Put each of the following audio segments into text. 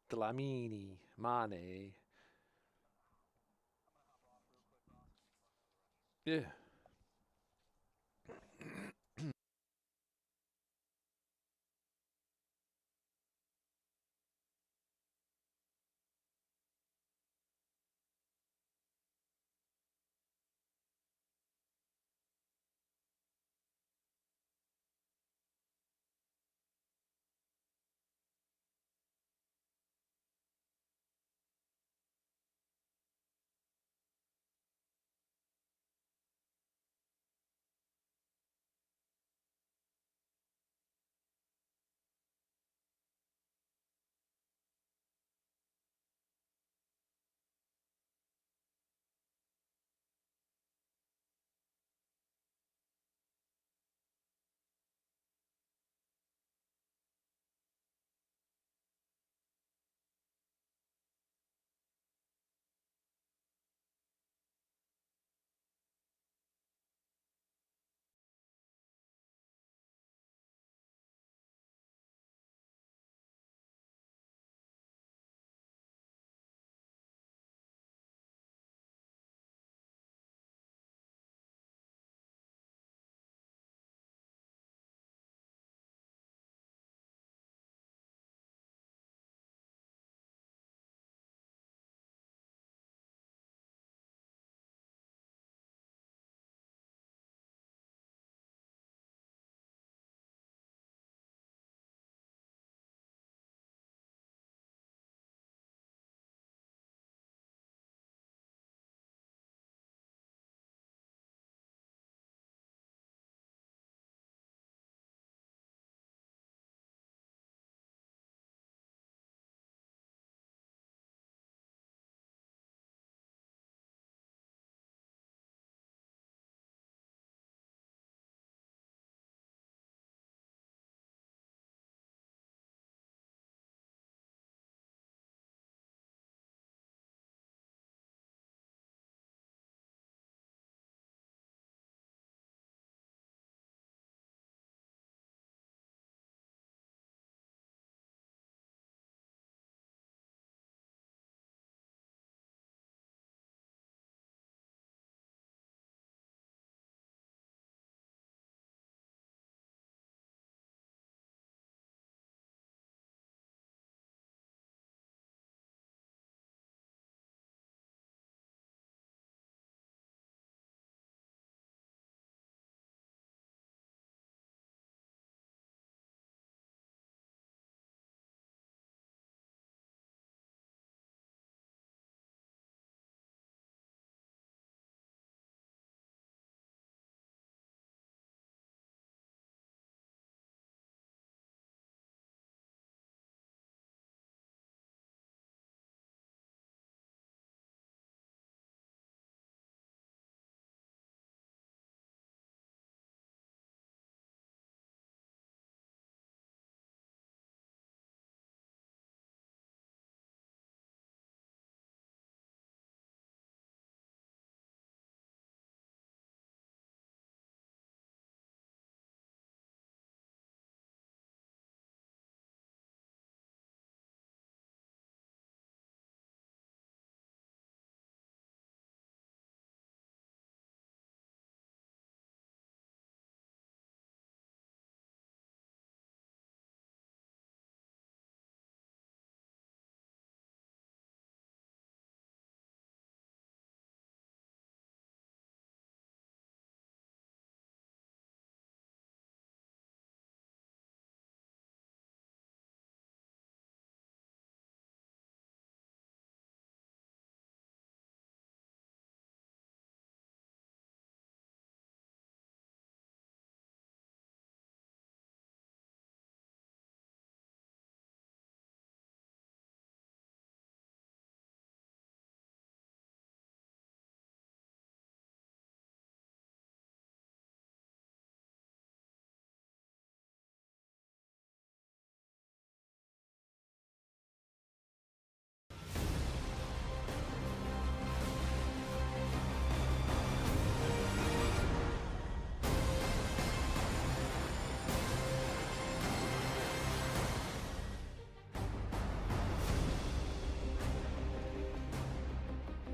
Dlamini, Mane. Yeah.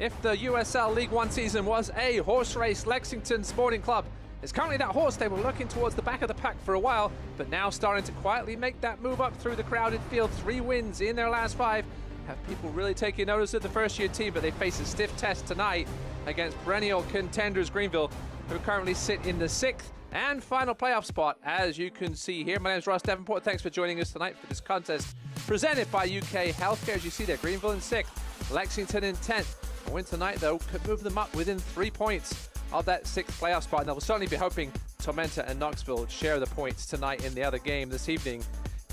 If the USL League One season was a horse race, Lexington Sporting Club is currently that horse they were looking towards the back of the pack for a while, but now starting to quietly make that move up through the crowded field. 3 wins in their last 5. Have people really taking notice of the first-year team, but they face a stiff test tonight against perennial contenders Greenville, who currently sit in the 6th and final playoff spot, as you can see here. My name is Ross Davenport. Thanks for joining us tonight for this contest presented by UK Healthcare. As you see there, Greenville in 6th, Lexington in 10th. A win tonight, though, could move them up within 3 points of that 6th playoff spot, and they'll certainly be hoping Tormenta and Knoxville share the points tonight in the other game this evening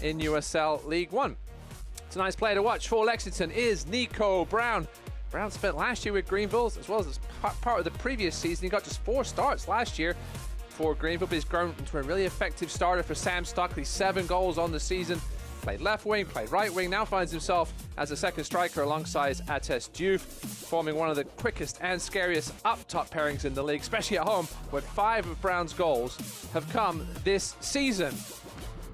in USL League One. Tonight's player to watch for Lexington is Nico Brown. Brown spent last year with Greenville as well as part of the previous season. He got just 4 starts last year for Greenville, but he's grown into a really effective starter for Sam Stockley. 7 goals on the season. Played left wing, played right wing, now finds himself as a second striker alongside Ates Diouf, forming one of the quickest and scariest up-top pairings in the league, especially at home, where 5 of Brown's goals have come this season.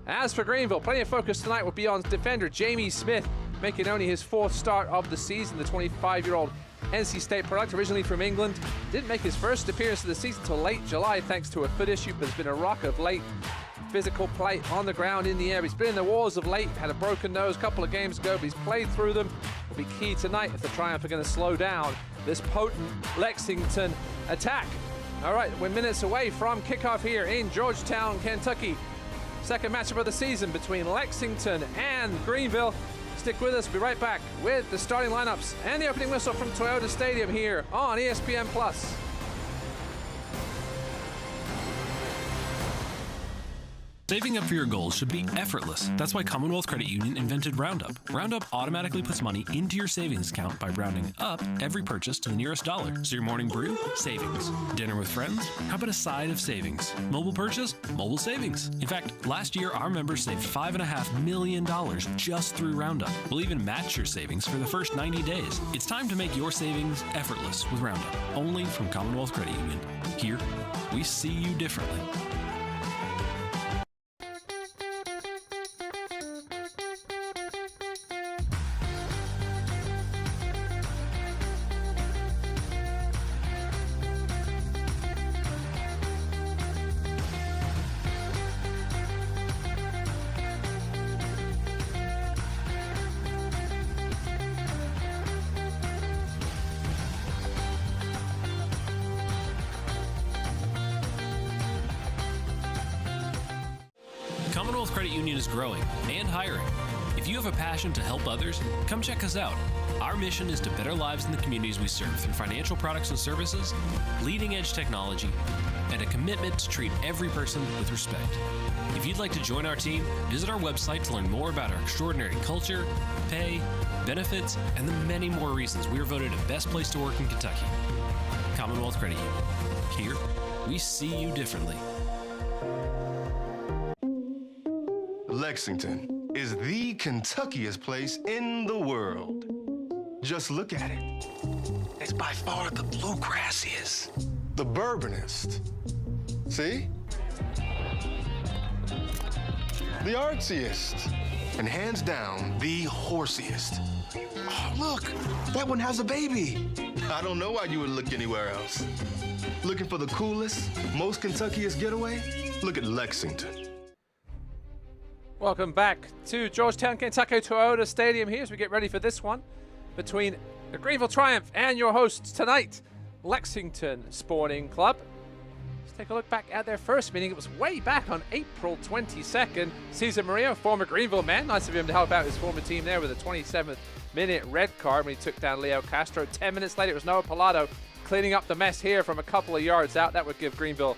As for Greenville, plenty of focus tonight will be on defender Jamie Smith, making only his 4th start of the season. The 25-year-old NC State product, originally from England, didn't make his first appearance of the season until late July thanks to a foot issue, but has been a rock of late. Physical play on the ground, in the air. He's been in the wars of late, had a broken nose a couple of games ago, but he's played through them. Will be key tonight if the Triumph are going to slow down this potent Lexington attack. All right, we're minutes away from kickoff here in Georgetown, Kentucky. Second matchup of the season between Lexington and Greenville. Stick with us, we'll be right back with the starting lineups and the opening whistle from Toyota Stadium here on ESPN+. Saving up for your goals should be effortless. That's why Commonwealth Credit Union invented Roundup. Roundup automatically puts money into your savings account by rounding up every purchase to the nearest dollar. So your morning brew? Savings. Dinner with friends? How about a side of savings? Mobile purchase? Mobile savings. In fact, last year our members saved $5.5 million just through Roundup. We'll even match your savings for the first 90 days. It's time to make your savings effortless with Roundup. Only from Commonwealth Credit Union. Here, we see you differently. Commonwealth Credit Union is growing and hiring. If you have a passion to help others, come check us out. Our mission is to better lives in the communities we serve through financial products and services, leading-edge technology, and a commitment to treat every person with respect. If you'd like to join our team, visit our website to learn more about our extraordinary culture, pay, benefits, and the many more reasons we are voted a best place to work in Kentucky. Commonwealth Credit Union. Here, we see you differently. Lexington is the Kentuckiest place in the world. Just look at it. It's by far the bluegrassiest, the bourbonist. See? The artsiest, and hands down, the horsiest. Oh, look, that one has a baby. I don't know why you would look anywhere else. Looking for the coolest, most Kentuckiest getaway? Look at Lexington. Welcome back to Georgetown, Kentucky Toyota Stadium here as we get ready for this one between the Greenville Triumph and your hosts tonight, Lexington Sporting Club. Let's take a look back at their first meeting. It was way back on April 22nd. Cesar Murillo, former Greenville man, nice of him to help out his former team there with a 27th minute red card when he took down Leo Castro. 10 minutes later, it was Noah Pilato cleaning up the mess here from a couple of yards out. That would give Greenville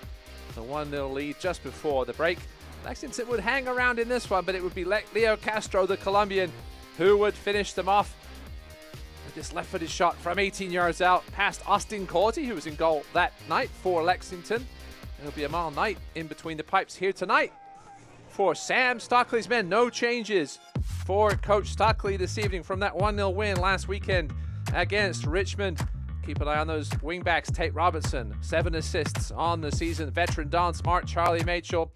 the 1-0 lead just before the break. Lexington would hang around in this one, but it would be Leo Castro, the Colombian, who would finish them off with this left-footed shot from 18 yards out past Austin Corti, who was in goal that night for Lexington. It'll be Amal Knight in between the pipes here tonight for Sam Stockley's men. No changes for Coach Stockley this evening from that 1-0 win last weekend against Richmond. Keep an eye on those wingbacks. Tate Robertson, 7 assists on the season. Veteran Don Smart, Charlie Machel.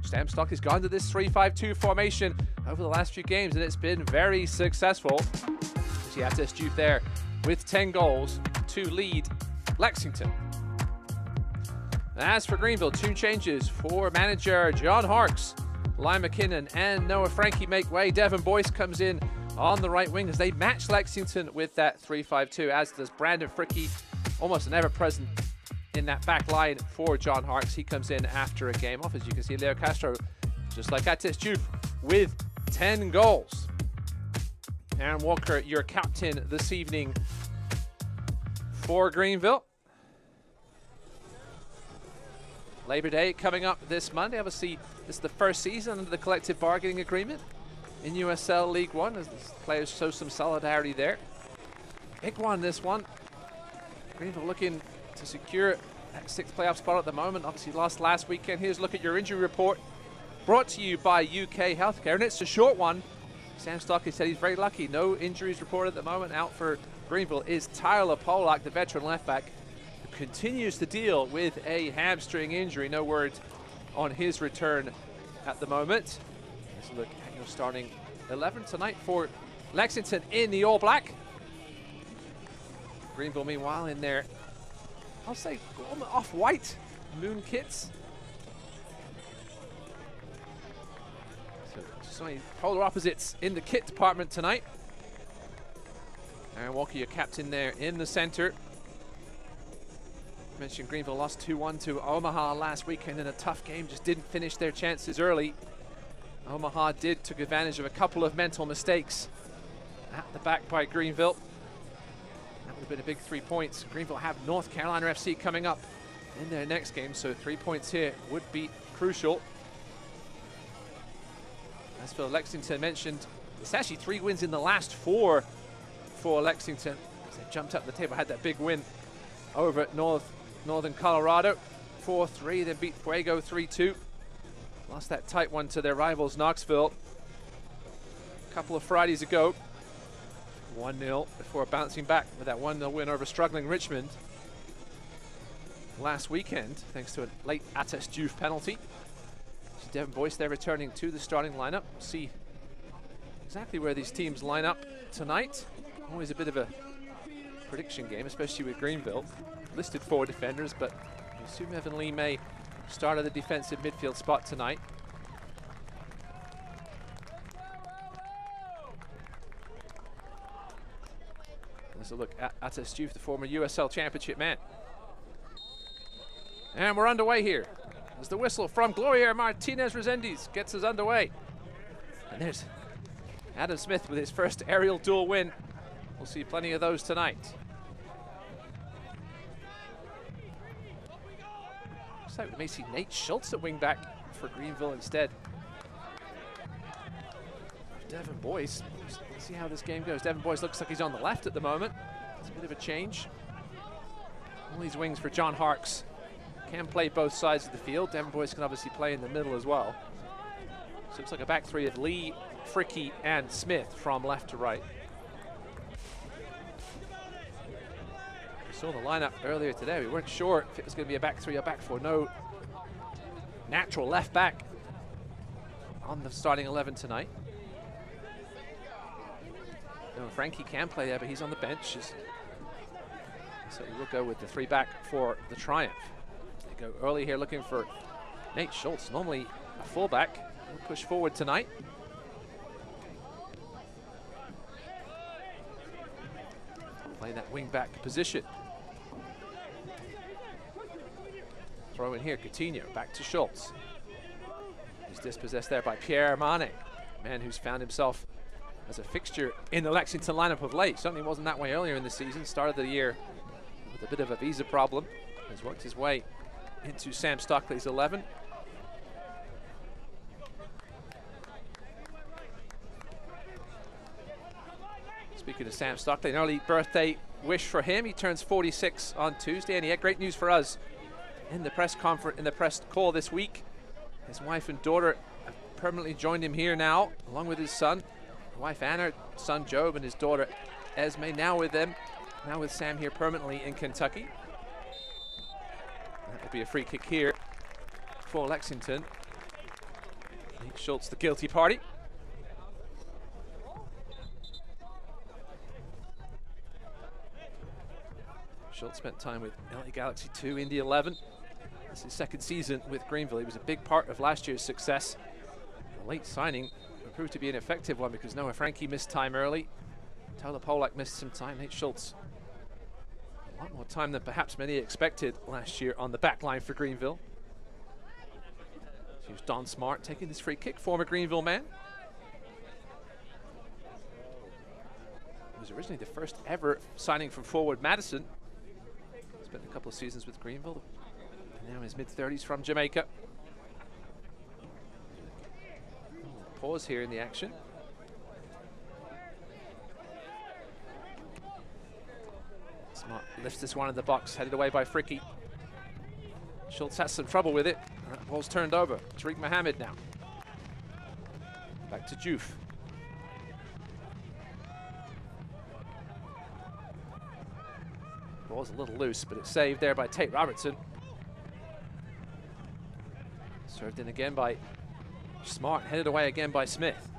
Sam Stockley's gone to this 3-5-2 formation over the last few games, and it's been very successful. See Ates Diouf there with 10 goals to lead Lexington. As for Greenville, 2 changes for manager John Harkes. Lyle McKinnon and Noah Frankie make way. Devin Boyce comes in on the right wing as they match Lexington with that 3-5-2, as does Brandon Fricke, almost an ever-present in that back line for John Harkes. He comes in after a game off. As you can see, Leo Castro, just like Atis Juve, with 10 goals. Aaron Walker, your captain this evening for Greenville. Labor Day coming up this Monday. Obviously, this is the first season under the collective bargaining agreement in USL League One, as the players show some solidarity there. Big one, this one. Greenville looking to secure that 6th playoff spot at the moment. Obviously lost last weekend. Here's a look at your injury report, brought to you by UK Healthcare, and it's a short one. Sam Stockley said he's very lucky. No injuries reported at the moment. Out for Greenville is Tyler Polak, the veteran left back, who continues to deal with a hamstring injury. No word on his return at the moment. Let's look at your starting 11 tonight for Lexington in the All Black. Greenville, meanwhile, in their, I'll say, off-white moon kits. So many polar opposites in the kit department tonight. Aaron Walker, your captain there in the center. Mentioned Greenville lost 2-1 to Omaha last weekend in a tough game, just didn't finish their chances early. Omaha took advantage of a couple of mental mistakes at the back by Greenville. That would have been a big 3 points. Greenville have North Carolina FC coming up in their next game, so 3 points here would be crucial. As for Lexington, mentioned, it's actually 3 wins in the last 4 for Lexington. They jumped up the table, had that big win over at Northern Colorado, 4-3, then beat Fuego 3-2. Lost that tight one to their rivals Knoxville a couple of Fridays ago, 1-0, before bouncing back with that 1-0 win over struggling Richmond last weekend, thanks to a late Atis Juve penalty. So Devin Boyce there returning to the starting lineup. We'll see exactly where these teams line up tonight. Always a bit of a prediction game, especially with Greenville. Listed 4 defenders, but I assume Evan Lee may start at the defensive midfield spot tonight. Let's look at Atis Juve, the former USL Championship man. And we're underway here as the whistle from Gloria Martinez Resendiz gets us underway. And there's Adam Smith with his first aerial duel win. We'll see plenty of those tonight. Looks like we may see Nate Schultz at wing back for Greenville instead. Devin Boyce, let's see how this game goes. Devin Boyce looks like he's on the left at the moment. It's a bit of a change. All these wings for John Harkes. Can play both sides of the field. Devin Boyce can obviously play in the middle as well. So looks like a back 3 of Lee, Fricke, and Smith from left to right. We saw the lineup earlier today. We weren't sure if it was going to be a back 3 or back 4. No natural left back on the starting 11 tonight. No, Frankie can play there, but he's on the bench. So we'll go with the 3 back for the Triumph. They go early here looking for Nate Schultz, normally a fullback. We'll push forward tonight. Playing that wing back position. Throw in here, Coutinho, back to Schultz. He's dispossessed there by Pierre Mane, man who's found himself as a fixture in the Lexington lineup of late. Certainly wasn't that way earlier in the season. Started the year with a bit of a visa problem. Has worked his way into Sam Stockley's 11. Speaking of Sam Stockley, an early birthday wish for him. He turns 46 on Tuesday, and he had great news for us in the press conference, in the press call this week. His wife and daughter have permanently joined him here now, along with his son. Wife Anna, son Job, and his daughter Esme, now with them, now with Sam here permanently in Kentucky. That will be a free kick here for Lexington. Nate Schultz, the guilty party. Schultz spent time with LA Galaxy 2 in the 11. This is his second season with Greenville. He was a big part of last year's success. A late signing proved to be an effective one because Noah Frankie missed time early. Tyler Polak missed some time. Nate Schultz, a lot more time than perhaps many expected last year on the back line for Greenville. Here's Don Smart taking this free kick, former Greenville man. He was originally the first ever signing from forward Madison. Spent a couple of seasons with Greenville. And now in his mid-30s from Jamaica. Pause here in the action. Smart lifts this one in the box, headed away by Fricky. Schultz has some trouble with it. That ball's turned over. Tariq Mohammed now. Back to Juf. Ball's a little loose, but it's saved there by Tate Robertson. Served in again by Smart, headed away again by Smith.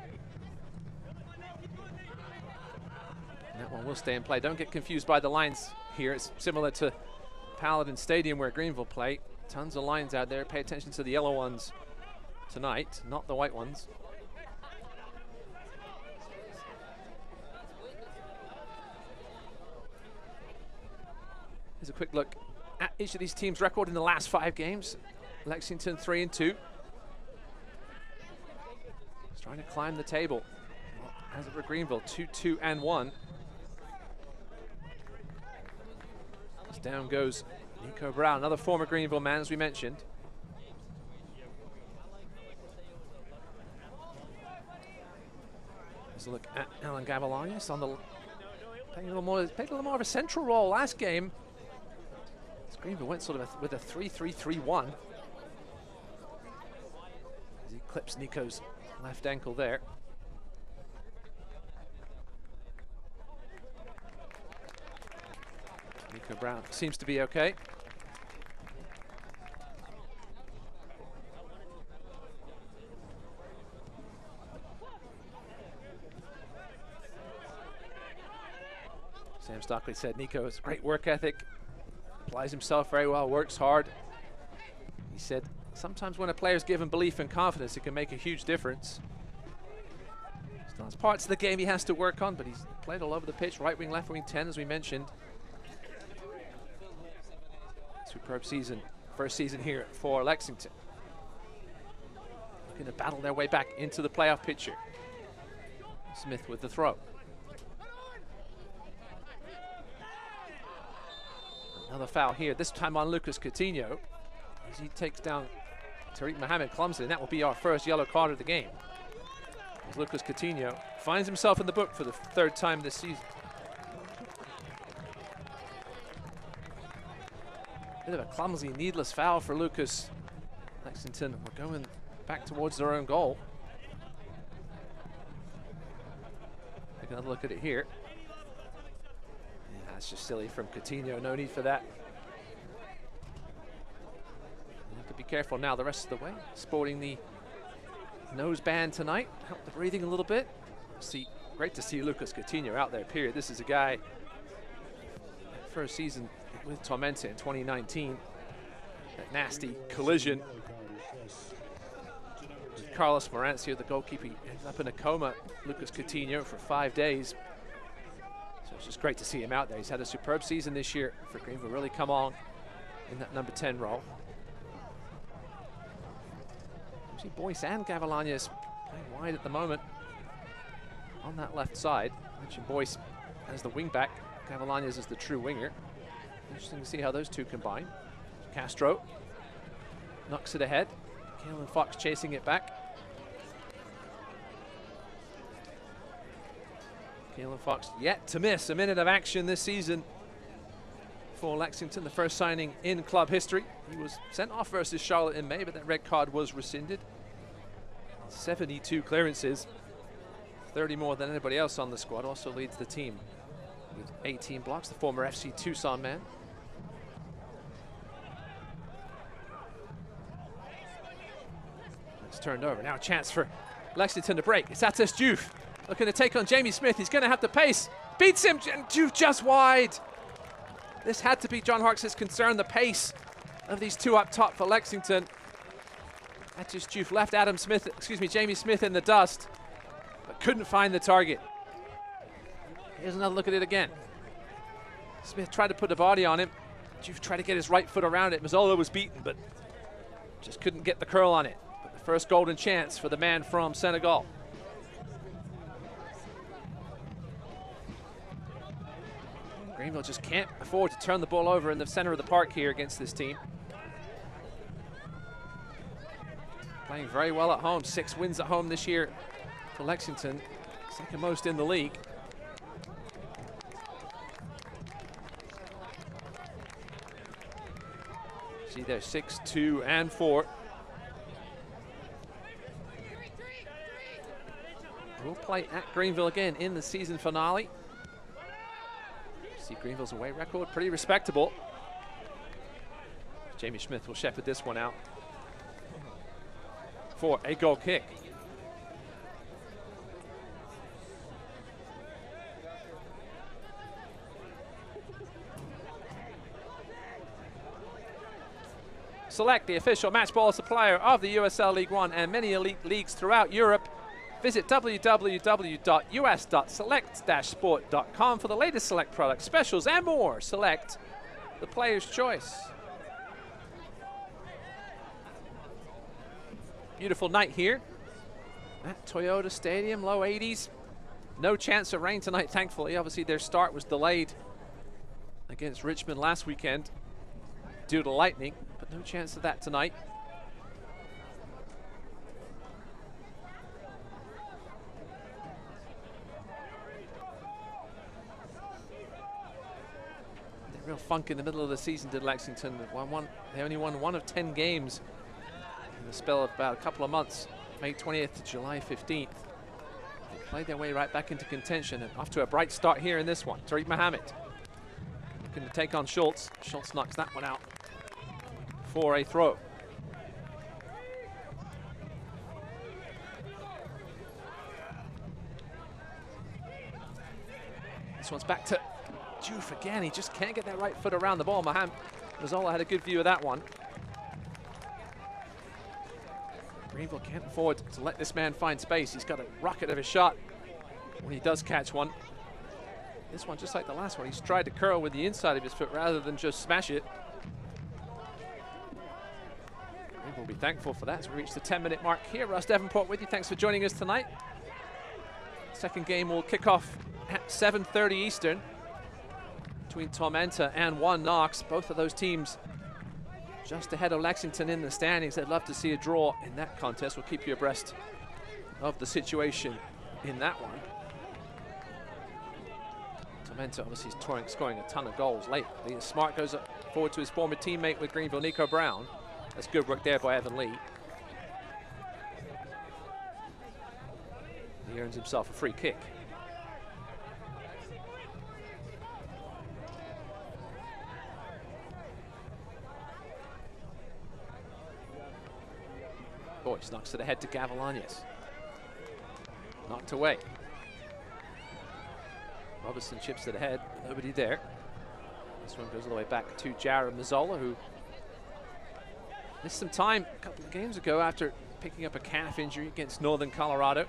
And that one will stay in play. Don't get confused by the lines here. It's similar to Paladin Stadium where Greenville play. Tons of lines out there. Pay attention to the yellow ones tonight, not the white ones. Here's a quick look at each of these teams' record in the last 5 games. Lexington 3-2. He's trying to climb the table. Well, as for Greenville, 2-2-1. As down goes Nico Brown, another former Greenville man, as we mentioned. Let's look at Alan Gavalanis on the playing a little more of a central role last game. As Greenville went sort of with a 3-3-3-1. As he clips Nico's left ankle there. Nico Brown seems to be okay. Sam Stockley said Nico has great work ethic, applies himself very well, works hard. He said sometimes when a player is given belief and confidence, it can make a huge difference. Still has parts of the game he has to work on, but he's played all over the pitch, right wing, left wing, 10 as we mentioned. Superb season, first season here for Lexington. Looking to battle their way back into the playoff picture. Smith with the throw. Another foul here, this time on Lucas Coutinho, as he takes down Tariq Mohammed clumsily, and that will be our first yellow card of the game. As Lucas Coutinho finds himself in the book for the 3rd time this season. Bit of a clumsy, needless foul for Lucas. Lexington were going back towards their own goal. Take another look at it here. Yeah, that's just silly from Coutinho. No need for that. You have to be careful now the rest of the way. Sporting the nose band tonight. Help the breathing a little bit. Great to see Lucas Coutinho out there, period. This is a guy, first season with Tormenta in 2019. That nasty collision with Carlos Morancio, the goalkeeper, he ended up in a coma, Lucas Coutinho, for 5 days. So it's just great to see him out there. He's had a superb season this year for Greenville, really come on in that number 10 role. You see Boyce and Gavalanis playing wide at the moment on that left side. I mentioned Boyce as the wing back, Gavalanis as the true winger. Interesting to see how those two combine. Castro knocks it ahead. Kalen Fox chasing it back. Kalen Fox yet to miss a minute of action this season for Lexington, the first signing in club history. He was sent off versus Charlotte in May, but that red card was rescinded. 72 clearances, 30 more than anybody else on the squad. Also leads the team with 18 blocks, the former FC Tucson man. It's turned over. Now a chance for Lexington to break. It's Ates Diouf looking to take on Jamie Smith. He's going to have the pace. Beats him, and Diouf just wide. This had to be John Harkes' concern, the pace of these two up top for Lexington. That just left Jamie Smith in the dust, but couldn't find the target. Here's another look at it again. Smith tried to put the body on him. Juve tried to get his right foot around it. Mazzola was beaten, but just couldn't get the curl on it. But the first golden chance for the man from Senegal. Greenville just can't afford to turn the ball over in the center of the park here against this team. Playing very well at home. 6 wins at home this year for Lexington. Second most in the league. See there, 6, 2, and 4. We'll play at Greenville again in the season finale. See Greenville's away record, pretty respectable. Jamie Smith will shepherd this one out for a goal kick. Select, the official match ball supplier of the USL League One and many elite leagues throughout Europe. Visit www.us.select-sport.com for the latest Select products, specials, and more. Select, the player's choice. Beautiful night here at Toyota Stadium, low 80s. No chance of rain tonight, thankfully. Obviously, their start was delayed against Richmond last weekend due to lightning, but no chance of that tonight. Real funk in the middle of the season did Lexington. They only won 1 of 10 games in the spell of about a couple of months, May 20th to July 15th. They played their way right back into contention and off to a bright start here in this one. Tariq Mohammed looking to take on Schultz. Schultz knocks that one out for a throw. This one's back to Juve again. He just can't get that right foot around the ball. Mazzola had a good view of that one. Greenville can't afford to let this man find space. He's got a rocket of a shot when he does catch one. This one, just like the last one, he's tried to curl with the inside of his foot rather than just smash it. Greenville will be thankful for that as we reach the 10-minute mark here. Russ Davenport with you. Thanks for joining us tonight. Second game will kick off at 7:30 Eastern. Between Tormenta and 1 Knox. Both of those teams just ahead of Lexington in the standings. I'd love to see a draw in that contest. We'll keep you abreast of the situation in that one. Tormenta obviously is scoring a ton of goals lately. Smart goes forward to his former teammate with Greenville, Nico Brown. That's good work there by Evan Lee. He earns himself a free kick. Boyce knocks it ahead to Gavilanes. Knocked away. Robertson chips it ahead, nobody there. This one goes all the way back to Jared Mazzola, who missed some time a couple of games ago after picking up a calf injury against Northern Colorado.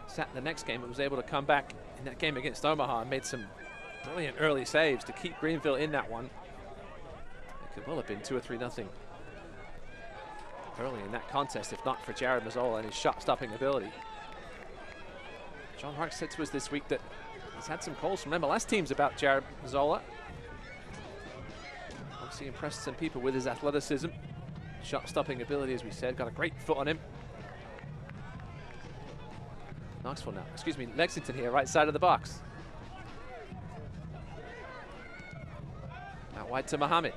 Sat in the next game, but was able to come back in that game against Omaha and made some brilliant early saves to keep Greenville in that one. It could well have been 2 or 3-0 early in that contest, if not for Jared Mazzola and his shot-stopping ability. John Harkes said to us this week that he's had some calls from MLS teams about Jared Mazzola. Obviously impressed some people with his athleticism, shot-stopping ability, as we said. Got a great foot on him. Knoxville now, Lexington here, right side of the box. Out wide to Mohammed.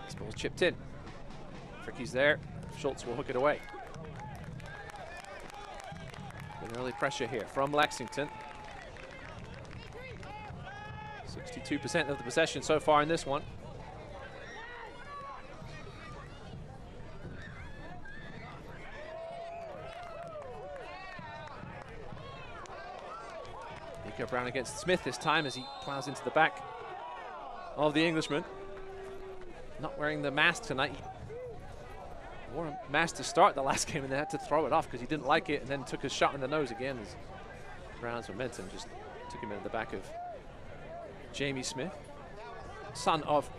This ball's chipped in. Fricky's there. Schultz will hook it away. Good early pressure here from Lexington. 62% of the possession so far in this one. Nico Brown against Smith this time as he plows into the back of the Englishman. Not wearing the mask tonight. He wore a mask to start the last game and then had to throw it off because he didn't like it, and then took a shot in the nose again as Brown's momentum just took him into the back of Jamie Smith, son of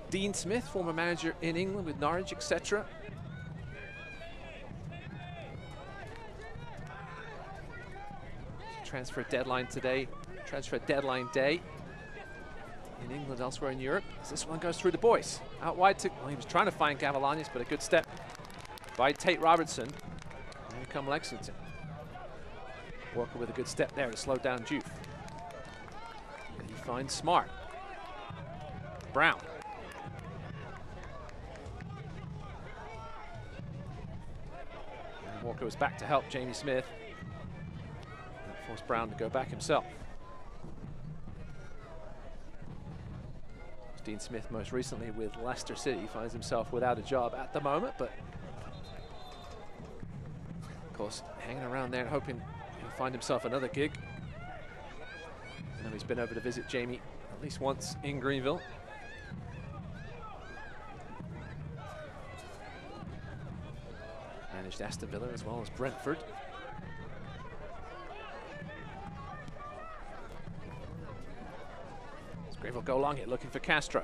Dean Smith, former manager in England with Norwich, etc. Transfer deadline today, transfer deadline day in England, elsewhere in Europe. As this one goes through the boys. Out wide to, well, he was trying to find Gavilanes, but a good step by Tate Robertson. And here come Lexington. Walker with a good step there to slow down Juve. And he finds Smart. Brown. And Walker was back to help Jamie Smith. Forced Brown to go back himself. Dean Smith most recently with Leicester City finds himself without a job at the moment, but of course hanging around there and hoping he'll find himself another gig. I know he's been over to visit Jamie at least once in Greenville. Managed Aston Villa as well as Brentford. Greenville go along it, looking for Castro.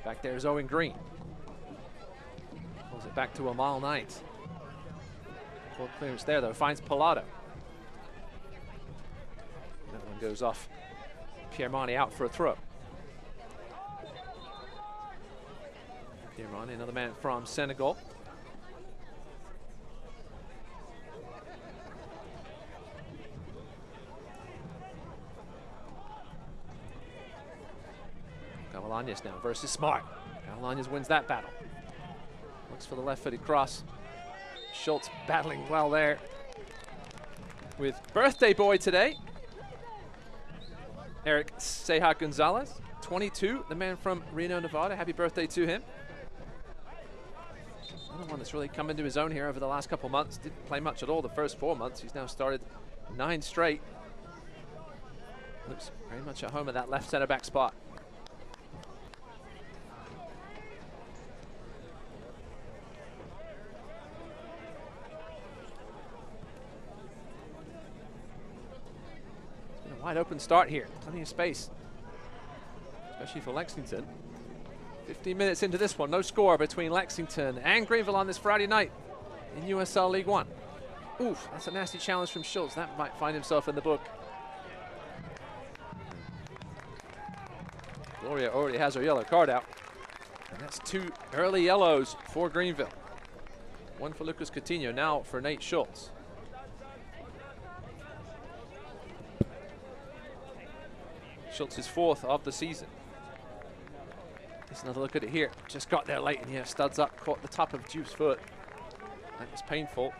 Back there is Owen Green. Pulls it back to Amal Knight. Full clearance there though, finds Pilato. That one goes off. Piermani out for a throw. Piermani, another man from Senegal. Gavilanes now versus Smart. Gavilanes wins that battle. Looks for the left-footed cross. Schultz battling well there with birthday boy today, Eric Ceja Gonzalez, 22, the man from Reno, Nevada. Happy birthday to him. Another one that's really come into his own here over the last couple months. Didn't play much at all the first 4 months. He's now started 9 straight. Looks very much at home at that left center back spot. Wide open start here, plenty of space, especially for Lexington. 15 minutes into this one, no score between Lexington and Greenville on this Friday night in USL League One. Oof, that's a nasty challenge from Schultz. That might find himself in the book. Gloria already has her yellow card out, and that's 2 early yellows for Greenville. 1 for Lucas Coutinho, now for Nate Schultz. Schultz's 4th of the season. Just another look at it here. Just got there late and here, studs up, caught the top of Juve's foot. That was painful.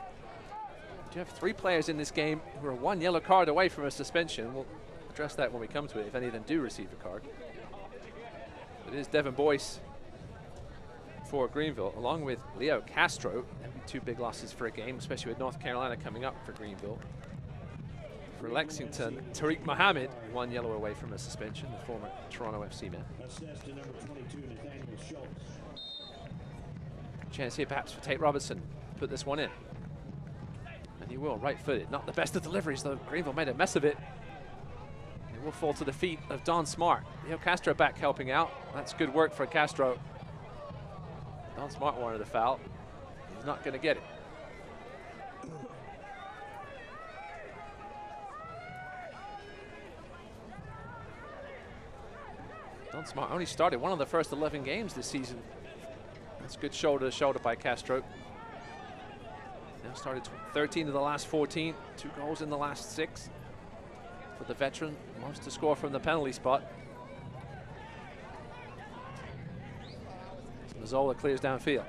We do have 3 players in this game who are 1 yellow card away from a suspension. We'll address that when we come to it, if any of them do receive a card. It is Devin Boyce for Greenville, along with Leo Castro. That'd be 2 big losses for a game, especially with North Carolina coming up for Greenville. For Lexington, Tariq Mohammed, 1 yellow away from a suspension, the former Toronto FC man. Chance here perhaps for Tate Robertson, put this one in. And he will, right-footed. Not the best of deliveries though, Greenville made a mess of it. It will fall to the feet of Don Smart. Leo Castro back helping out. That's good work for Castro. Don Smart wanted a foul. He's not gonna get it. Don Smart only started 1 of the first 11 games this season. That's good shoulder to shoulder by Castro. Now started 13 of the last 14, 2 goals in the last 6. For the veteran, wants to score from the penalty spot. Mazzola clears downfield.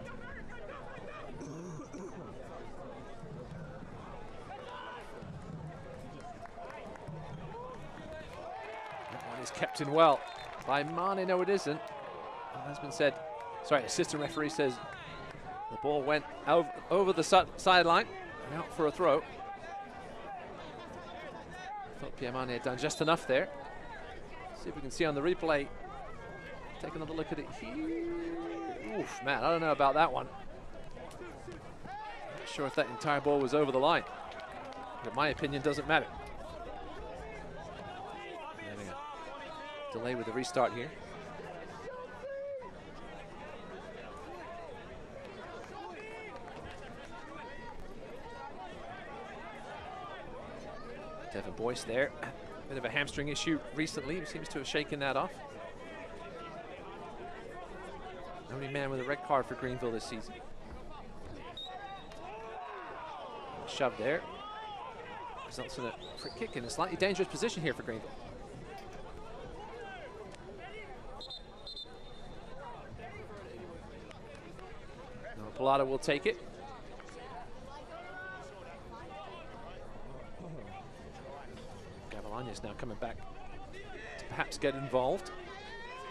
That one is kept in well by Mane. No, it isn't. It has been said. Sorry, assistant referee says the ball went over the sideline and out for a throw. Thought Piemane had done just enough there. See if we can see on the replay. Take another look at it here. Oof, man, I don't know about that one. Not sure if that entire ball was over the line. But in my opinion, doesn't matter. Having a delay with the restart here. Devin Boyce there. Bit of a hamstring issue recently. He seems to have shaken that off. Only man with a red card for Greenville this season. Shove there. Results in a free kick in a slightly dangerous position here for Greenville. Now Pilata will take it. Is now coming back to perhaps get involved.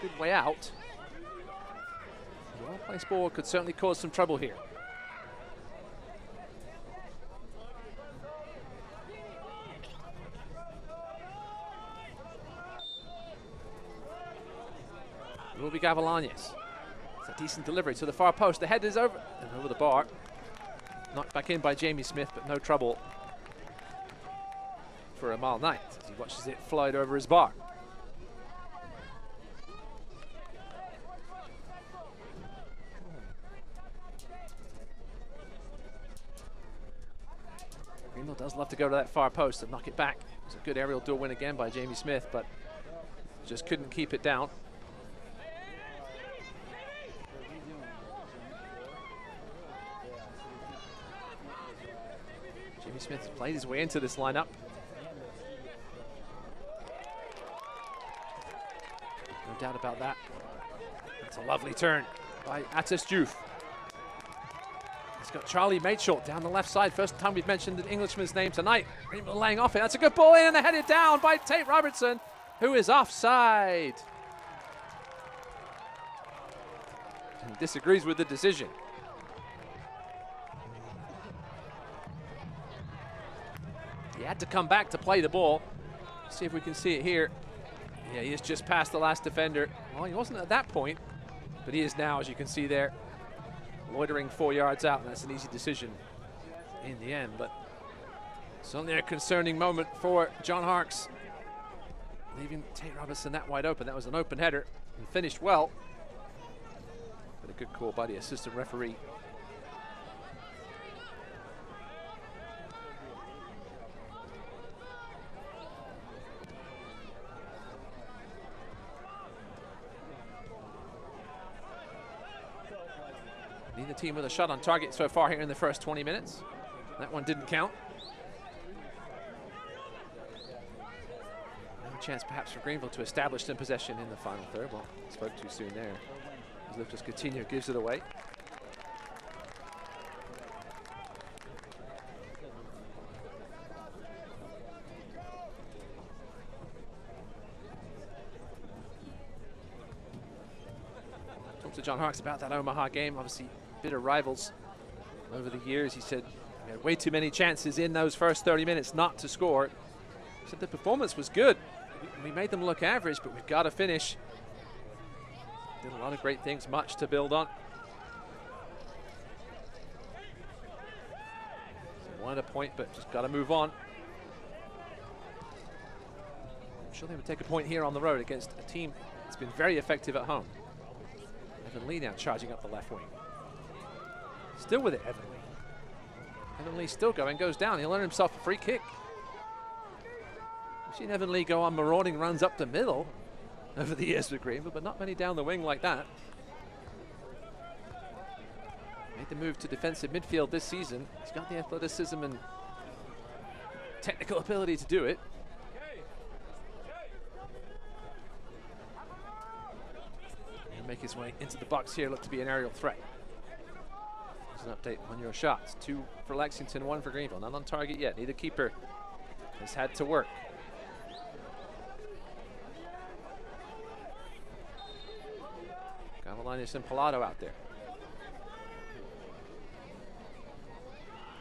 Good way out. The well-placed ball could certainly cause some trouble here. It will be Gavilanes. It's a decent delivery to the far post. The head is over and over the bar. Knocked back in by Jamie Smith, but no trouble for Amal Knight as he watches it float over his bar. Greenville does love to go to that far post and knock it back. It was a good aerial duel win again by Jamie Smith, but just couldn't keep it down. Jamie Smith has played his way into this lineup. No doubt about that. That's a lovely turn by Atis Diouf. He's got Charlie Mateshort down the left side. First time we've mentioned the Englishman's name tonight. Greenville laying off it. That's a good ball in and headed down by Tate Robertson, who is offside. And he disagrees with the decision. He had to come back to play the ball. See if we can see it here. Yeah, he is just past the last defender. Well, he wasn't at that point, but he is now, as you can see there, loitering 4 yards out, and that's an easy decision in the end. But certainly a concerning moment for John Harkes, leaving Tate Robertson that wide open. That was an open header. He finished well, but a good call by the assistant referee. Neither team with a shot on target so far here in the first 20 minutes. That one didn't count. No chance perhaps for Greenville to establish some possession in the final third. Well, spoke too soon there. As Lucas Coutinho gives it away. Talked to John Harkes about that Omaha game. Obviously, bitter rivals over the years. He said we had way too many chances in those first 30 minutes not to score. He said the performance was good. We made them look average, but we've got to finish. Did a lot of great things, much to build on. So wanted a point, but just got to move on. I'm sure they would take a point here on the road against a team that's been very effective at home. Evan Lee now charging up the left wing. Still with it, Evan Lee. Evan Lee still going, goes down. He'll earn himself a free kick. We've seen Evan Lee go on marauding runs up the middle over the years with Greenville, but not many down the wing like that. Made the move to defensive midfield this season. He's got the athleticism and technical ability to do it. He'll make his way into the box here, look to be an aerial threat. An update on your shots. 2 for Lexington, 1 for Greenville. Not on target yet. Neither keeper has had to work. Gavilanes and Pilata out there.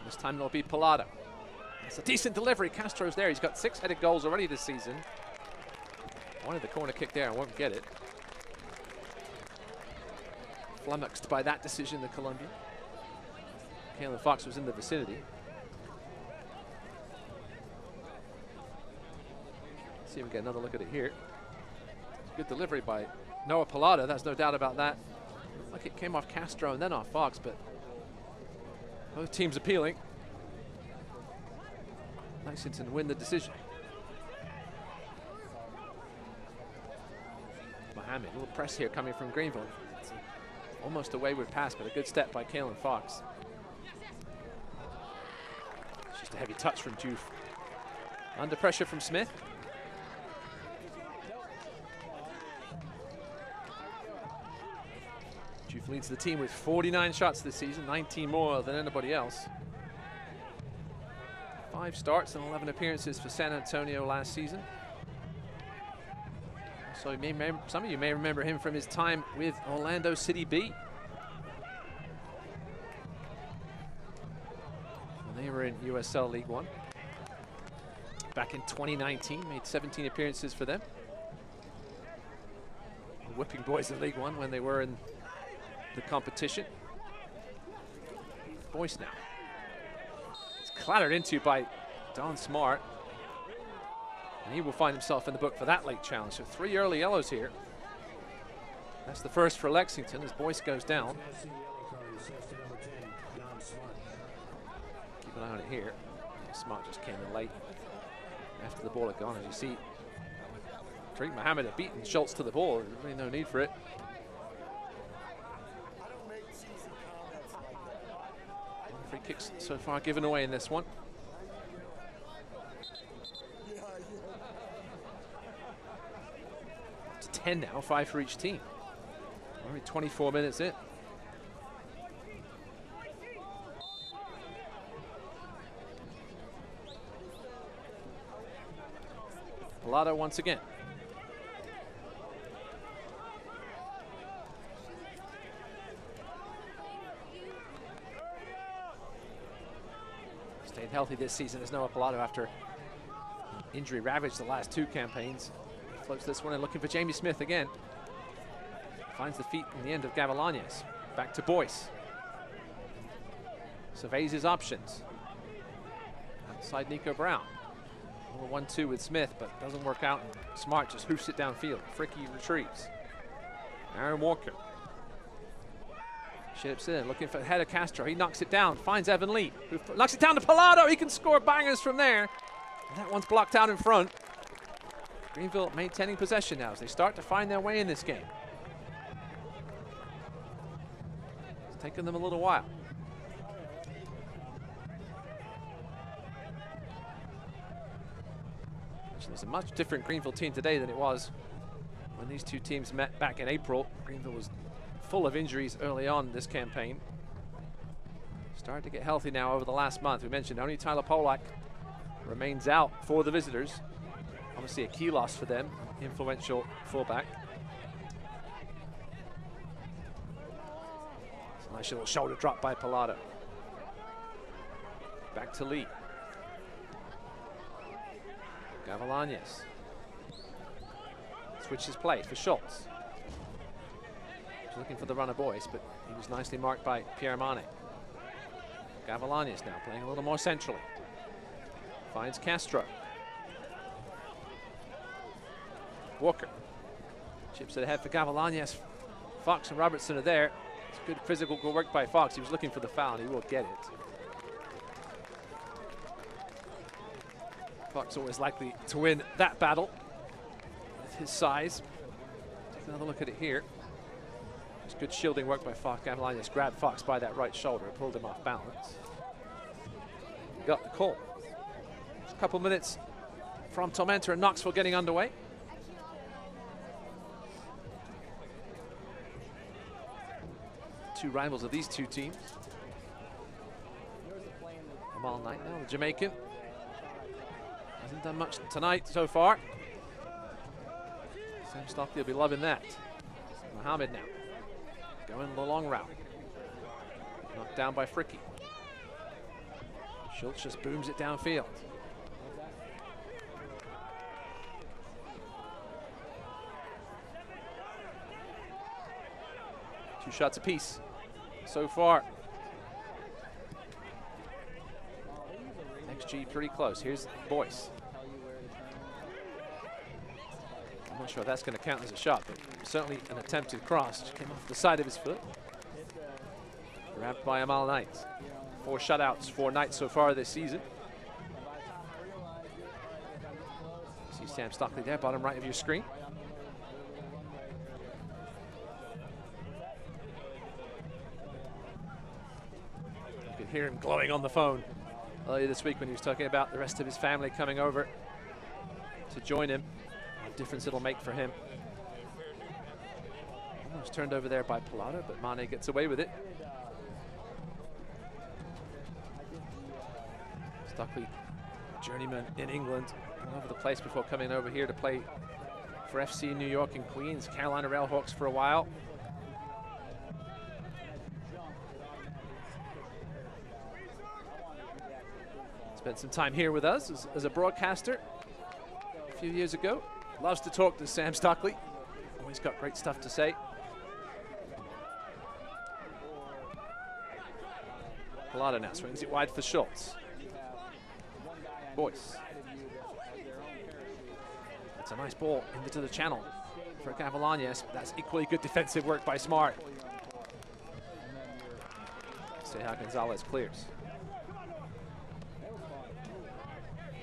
This time it'll be Pilata. It's a decent delivery. Castro's there. He's got 6 headed goals already this season. Wanted the corner kick there and won't get it. Flummoxed by that decision, the Colombian. Kalen Fox was in the vicinity. See if we get another look at it here. Good delivery by Noah Pilata, that's no doubt about that. Like it came off Castro and then off Fox, but both teams appealing. Lexington win the decision. Mohammed, a little press here coming from Greenville. It's almost a wayward pass, but a good step by Kalen Fox. It's just a heavy touch from Juve. Under pressure from Smith. Juve leads the team with 49 shots this season, 19 more than anybody else. 5 starts and 11 appearances for San Antonio last season. So some of you may remember him from his time with Orlando City B. When they were in USL League One. Back in 2019, made 17 appearances for them. The whipping boys of League One when they were in the competition. Boyce now. It's clattered into by Don Smart. And he will find himself in the book for that late challenge. So 3 early yellows here. That's the first for Lexington as Boyce goes down. Keep an eye on it here. Smart just came in late after the ball had gone. As you see, Tariq Mohammed had beaten Schultz to the ball. There's really no need for it. Free kicks so far given away in this one. It's 10 now, 5 for each team. Only 24 minutes in. Pilata once again. Stayed healthy this season as Noah Pilata after injury ravaged the last 2 campaigns. He floats this one and looking for Jamie Smith again. Finds the feet in the end of Gavilanes. Back to Boyce. Surveys his options. Outside Nico Brown. 1-2 with Smith, but doesn't work out. And Smart just hoofs it downfield. Fricky retrieves. Aaron Walker. Ships in, looking for the head of Castro. He knocks it down, finds Evan Lee, who knocks it down to Pilata. He can score bangers from there. And that one's blocked out in front. Greenville maintaining possession now as they start to find their way in this game. It's taken them a little while. It's a much different Greenville team today than it was when these 2 teams met back in April. Greenville was full of injuries early on this campaign. Started to get healthy now over the last month. We mentioned only Tyler Polak remains out for the visitors. Obviously a key loss for them, influential fullback. It's a nice little shoulder drop by Pilata. Back to Lee. Gavilanes. Switches play for Schultz. He's looking for the runner Boyce, but he was nicely marked by Pierre Mane. Gavilanes now playing a little more centrally. Finds Castro. Walker. Chips it ahead for Gavilanes. Fox and Robertson are there. It's good physical work by Fox. He was looking for the foul, and he will get it. Fox always likely to win that battle with his size. Take another look at it here. It's good shielding work by Fox. Gavilanes grabbed Fox by that right shoulder and pulled him off balance. He got the call. Just a couple minutes from Tormenta and Knoxville getting underway. Two rivals of these 2 teams. Amal Knight now, the Jamaican. Hasn't done much tonight so far. Sam Stockley will be loving that. Mohammed now going the long route. Knocked down by Fricky. Schultz just booms it downfield. Two shots apiece so far. XG pretty close. Here's Boyce. I'm not sure if that's going to count as a shot, but certainly an attempted cross. Just came off the side of his foot. Grabbed by Amal Knight. 4 shutouts for Knight so far this season. See Sam Stockley there, bottom right of your screen. You can hear him glowing on the phone earlier this week when he was talking about the rest of his family coming over to join him. What difference it'll make for him. Almost turned over there by Pilata, but Mane gets away with it. Stockley, journeyman in England, all over the place before coming over here to play for FC New York and Queens, Carolina Railhawks for a while. Spent some time here with us as a broadcaster a few years ago. Loves to talk to Sam Stockley. Always got great stuff to say. Pilata now swings it wide for Schultz. Boyce. It's a nice ball into the channel for Cavalanes. That's equally good defensive work by Smart. See how Gonzalez clears.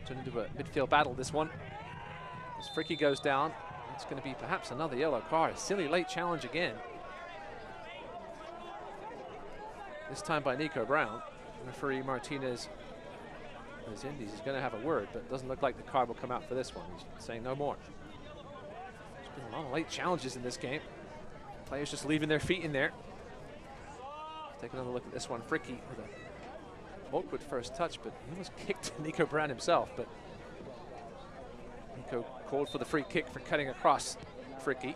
Turned into a midfield battle, this one. As Fricky goes down, it's going to be perhaps another yellow card. A silly late challenge again. This time by Nico Brown. Referee Martinez is Indies. He's going to have a word, but it doesn't look like the card will come out for this one. He's saying no more. There's been a lot of late challenges in this game. Players just leaving their feet in there. Let's take another look at this one. Fricky with a awkward first touch, but he almost kicked Nico Brown himself. But Nico called for the free kick for cutting across Fricky.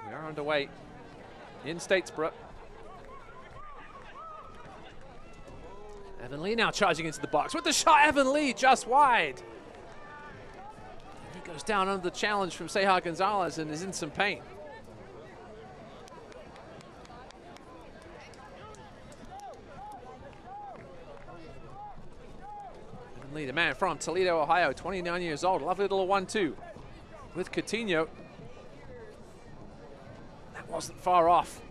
We are underway in Statesboro. Evan Lee now charging into the box with the shot. Evan Lee just wide. He goes down under the challenge from Ceja Gonzalez and is in some pain. Evan Lee, the man from Toledo, Ohio, 29 years old. Lovely little 1-2 with Coutinho. That wasn't far off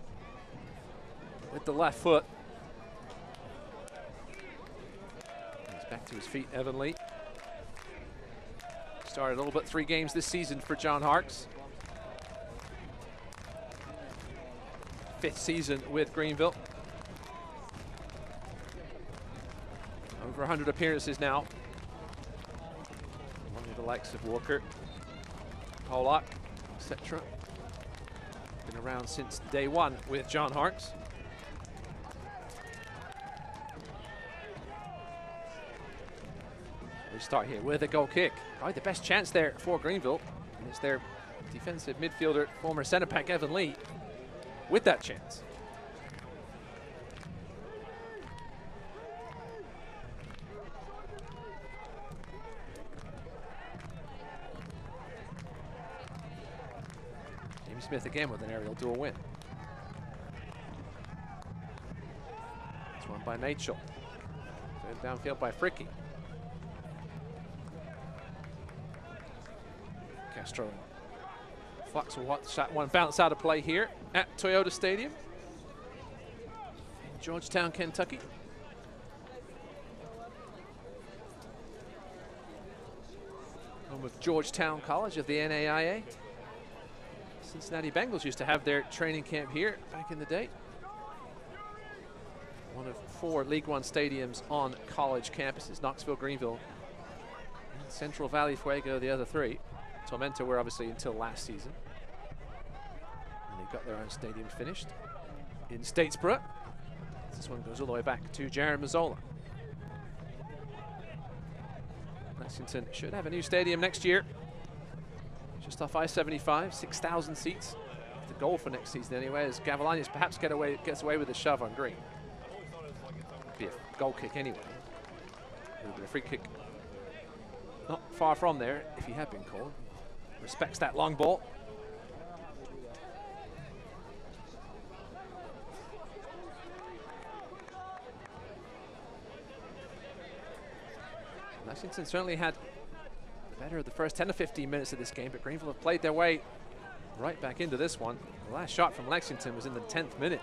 with the left foot. Back to his feet, Evan Lee. Started a little bit 3 games this season for John Harkes. 5th season with Greenville. Over 100 appearances now. One of the likes of Walker, Pollock, etc. Been around since day one with John Harkes. We start here with a goal kick. Probably the best chance there for Greenville. And it's their defensive midfielder, former centre back Evan Lee, with that chance. Jamie Smith again with an aerial dual win. It's won by Mitchell. Downfield by Fricky. Castro. Flux will watch that one bounce out of play here at Toyota Stadium in Georgetown, Kentucky. Home of Georgetown College of the NAIA. Cincinnati Bengals used to have their training camp here back in the day. One of 4 League One stadiums on college campuses. Knoxville, Greenville, and Central Valley Fuego, the other 3. Tormenta were obviously until last season. And they've got their own stadium finished in Statesboro. This one goes all the way back to Jared Mazzola. Lexington should have a new stadium next year. Just off I-75, 6,000 seats. The goal for next season anyway, as Cavalanes perhaps gets away with a shove on green. Be a goal kick anyway. The free kick not far from there if he had been called. Respects that long ball. Lexington certainly had better of the first 10 to 15 minutes of this game, but Greenville have played their way right back into this one. The last shot from Lexington was in the 10th minute.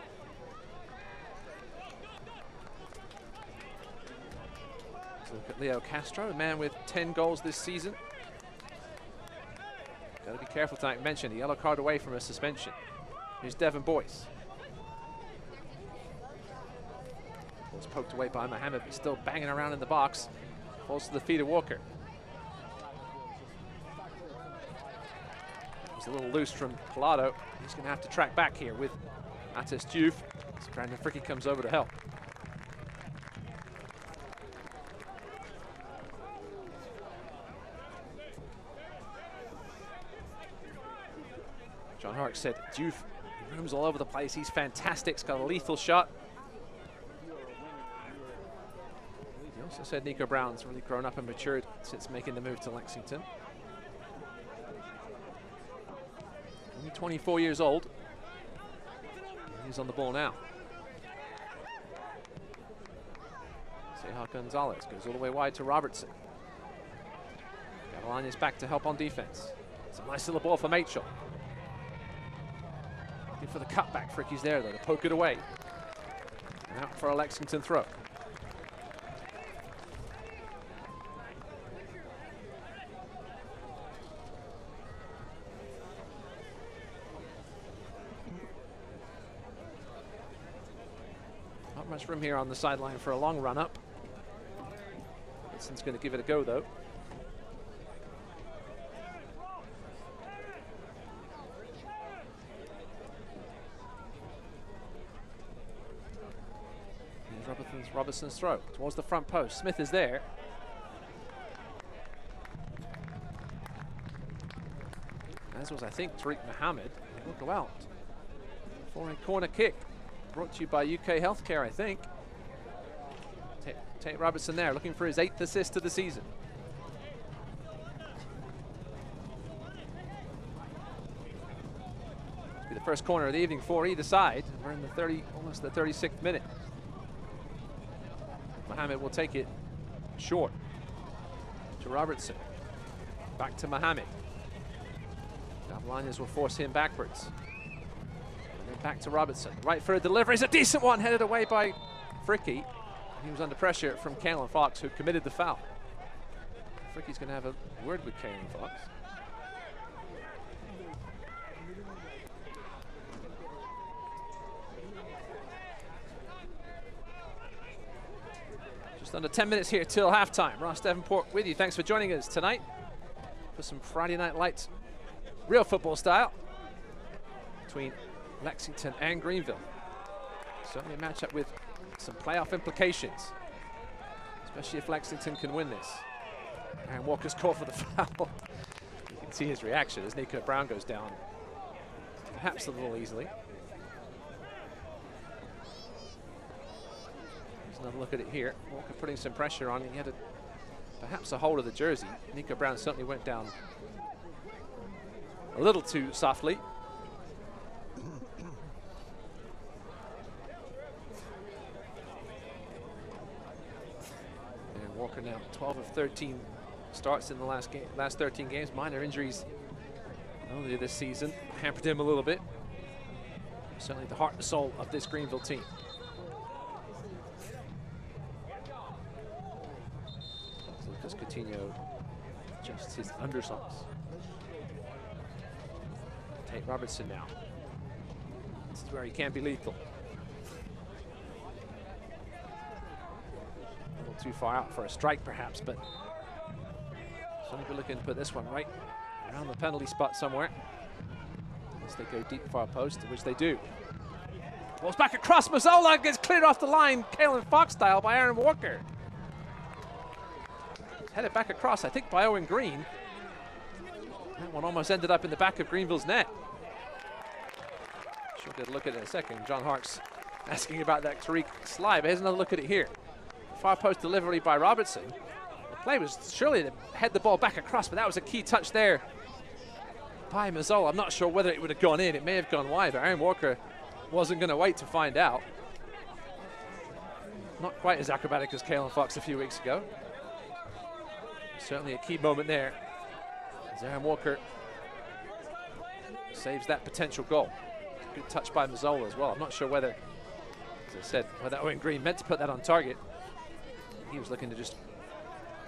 So look at Leo Castro, a man with 10 goals this season. Got to be careful tonight. Mentioned a yellow card away from a suspension. Here's Devin Boyce. Ball's poked away by Mohammed, but still banging around in the box. Falls to the feet of Walker. He's a little loose from Collado. He's going to have to track back here with Atis Diouf. As Brandon Fricke comes over to help. John Hark said Diouf roams all over the place. He's fantastic. He's got a lethal shot. He also said Nico Brown's really grown up and matured since making the move to Lexington. Only 24 years old. He's on the ball now. Seha Gonzalez goes all the way wide to Robertson. Gavilan is back to help on defense. It's a nice little ball for Mitchell. Looking for the cutback. Fricke's there though to poke it away. And out for a Lexington throw. Not much room here on the sideline for a long run up. Hudson's going to give it a go though. Here's Robertson's throw towards the front post. Smith is there. As was, I think, Tariq Mohammed. It will go out for a corner kick. Brought to you by UK Healthcare, I think. Tate Robertson there, looking for his 8th assist of the season. This will be the first corner of the evening for either side. We're in the almost the 36th minute. Mohammed will take it short to Robertson. Back to Mohammed. Gavilan will force him backwards. Back to Robertson. Right for a delivery. It's a decent one, headed away by Fricke. He was under pressure from Kalen Fox, who committed the foul. Fricke's going to have a word with Kalen Fox. Just under 10 minutes here till halftime. Ross Davenport with you. Thanks for joining us tonight for some Friday Night Lights, real football style, between Lexington and Greenville. Certainly a matchup with some playoff implications, especially if Lexington can win this. And Walker's called for the foul. You can see his reaction as Nico Brown goes down, perhaps a little easily. There's another look at it here. Walker putting some pressure on. He had perhaps a hold of the jersey. Nico Brown certainly went down a little too softly. Walker now 12 of 13 starts in the last 13 games. Minor injuries earlier this season hampered him a little bit. Certainly the heart and soul of this Greenville team. Lucas Coutinho adjusts his undersocks. Tate Robertson now. This is where he can be lethal. Too far out for a strike perhaps, but somebody be looking to put this one right around the penalty spot somewhere. Unless they go deep far post, which they do. Ball's back across. Mazzola gets cleared off the line, Kalen Fox style, by Aaron Walker. It's headed back across, I think, by Owen Green. That one almost ended up in the back of Greenville's net. She'll get a look at it in a second. John Hark's asking about that Tariq slide, but here's another look at it here. far post delivery by Robertson. The play was surely to head the ball back across, but that was a key touch there by Mazzola. I'm not sure whether it would have gone in. It may have gone wide, but Aaron Walker wasn't going to wait to find out. Not quite as acrobatic as Kalen Fox a few weeks ago. Certainly a key moment there as Aaron Walker saves that potential goal. Good touch by Mazzola as well. I'm not sure whether, as I said, whether Owen Green meant to put that on target. He was looking to just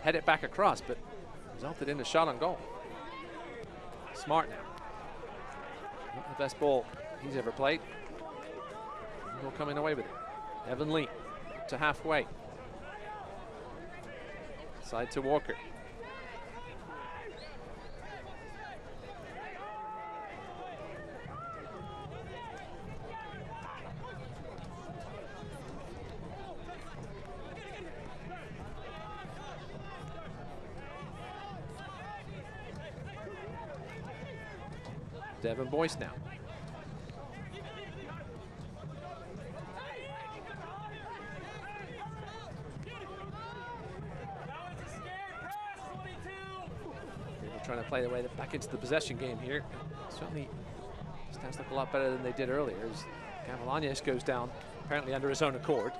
head it back across, but resulted in a shot on goal. Smart now. Not the best ball he's ever played. Greenville coming away with it. Evan Lee to halfway. Side to Walker. Devin Boyce now. We're trying to play their way back into the possession game here. Certainly stats look a lot better than they did earlier as Gavilanes goes down, apparently under his own accord.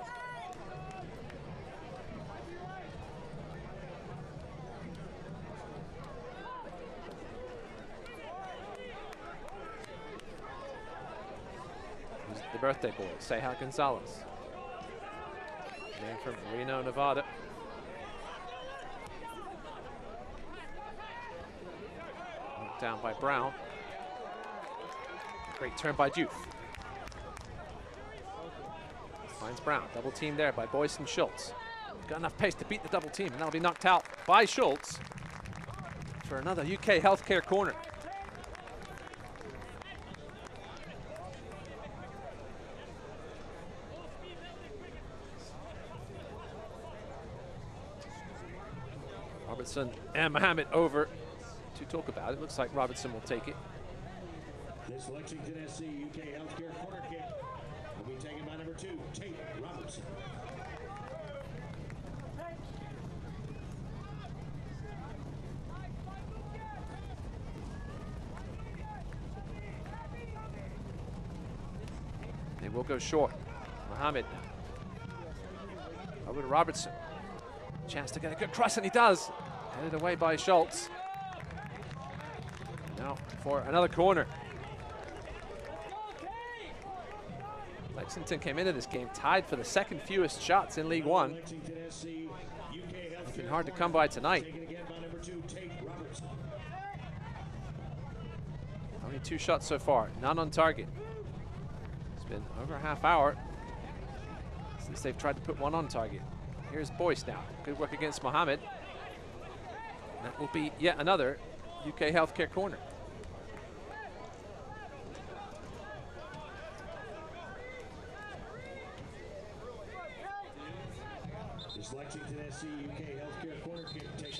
The birthday boy, Seja Gonzalez. Man from Reno, Nevada. Knocked down by Brown. Great turn by Diouf. Finds Brown, double team there by Boyce and Schultz. Got enough pace to beat the double team, and that'll be knocked out by Schultz for another UK healthcare corner. Robertson and Mohammed over to talk about it. Looks like Robertson will take it. This Lexington SC UK Healthcare corner kick will be taken by number 2, Tate Robertson. They will go short. Mohammed over to Robertson. Chance to get a good cross, and he does. Headed away by Schultz. Now for another corner. Lexington came into this game tied for the second fewest shots in League One. It's been hard to come by tonight. Only 2 shots so far, none on target. It's been over a half hour since they've tried to put one on target. Here's Boyce now. Good work against Mohammed. That will be yet another UK healthcare corner.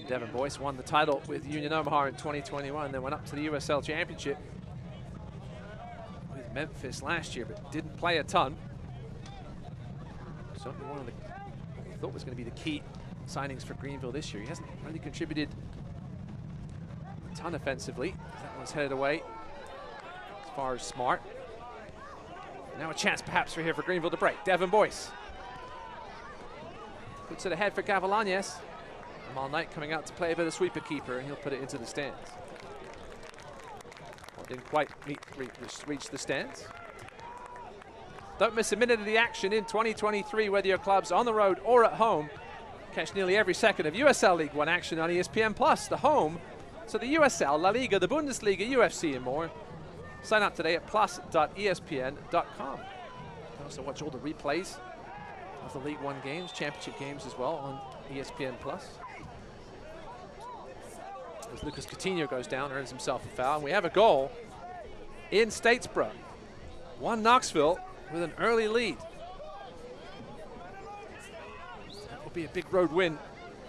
Devin Boyce won the title with Union Omaha in 2021, then went up to the USL Championship with Memphis last year, but didn't play a ton. Certainly one of the I thought was going to be the key signings for Greenville this year. He hasn't really contributed a ton offensively. That one's headed away as far as Smart. Now a chance perhaps for here for Greenville to break. Devin Boyce puts it ahead for Gavilanes. Amal Knight coming out to play a bit of sweeper keeper, and he'll put it into the stands. Well, didn't quite reach the stands. Don't miss a minute of the action in 2023, whether your club's on the road or at home. Catch nearly every second of USL League One action on ESPN+, the home to the USL, La Liga, the Bundesliga, UFC, and more. Sign up today at plus.espn.com. You can also watch all the replays of the League One games, championship games as well on ESPN+. As Lucas Coutinho goes down, earns himself a foul, and we have a goal in Statesboro. 1 Knoxville with an early lead. That will be a big road win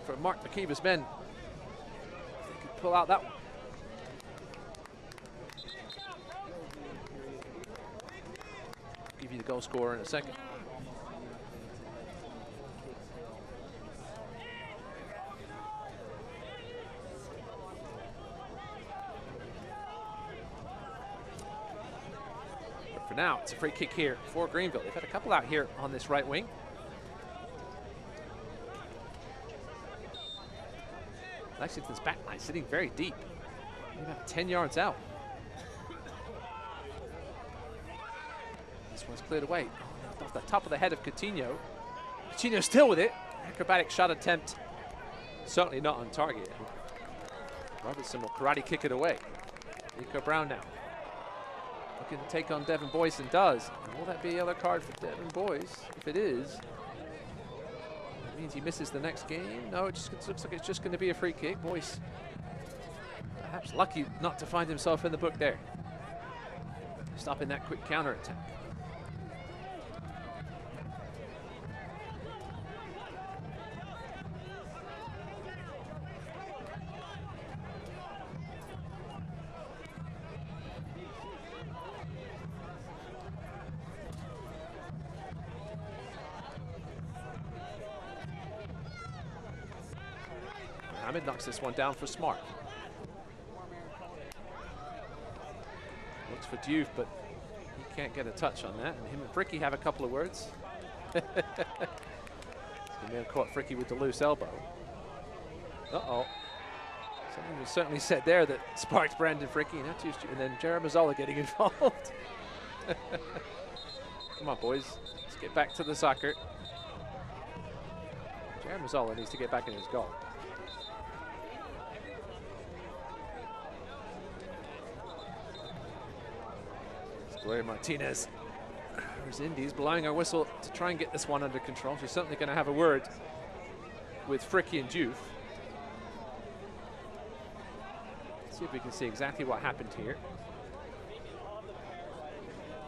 for Mark McKeever's men. If they could pull out that one. Give you the goal scorer in a second. now, it's a free kick here for Greenville. They've had a couple out here on this right wing. Lexington's back line sitting very deep, about 10 yards out. This one's cleared away. Off the top of the head of Coutinho. Coutinho still with it. Acrobatic shot attempt. Certainly not on target. Robertson will karate kick it away. Nico Brown now. Looking to take on Devin Boyce and does. And will that be a yellow card for Devin Boyce? If it is, that means he misses the next game. No, it just looks like it's just going to be a free kick. Boyce perhaps lucky not to find himself in the book there. Stopping that quick counter attack. Mohamed knocks this one down for Smart. Looks for Diouf, but he can't get a touch on that. And him and Fricky have a couple of words. He may have caught Fricky with the loose elbow. Uh-oh. Something was certainly said there that sparked Brandon Fricky. And then Jared Mazzola getting involved. Come on, boys. Let's get back to the soccer. Jared Mazzola needs to get back in his goal. Gloria Martinez, who's Indies, blowing our whistle to try and get this one under control. She's certainly going to have a word with Fricky and Diouf. See if we can see exactly what happened here.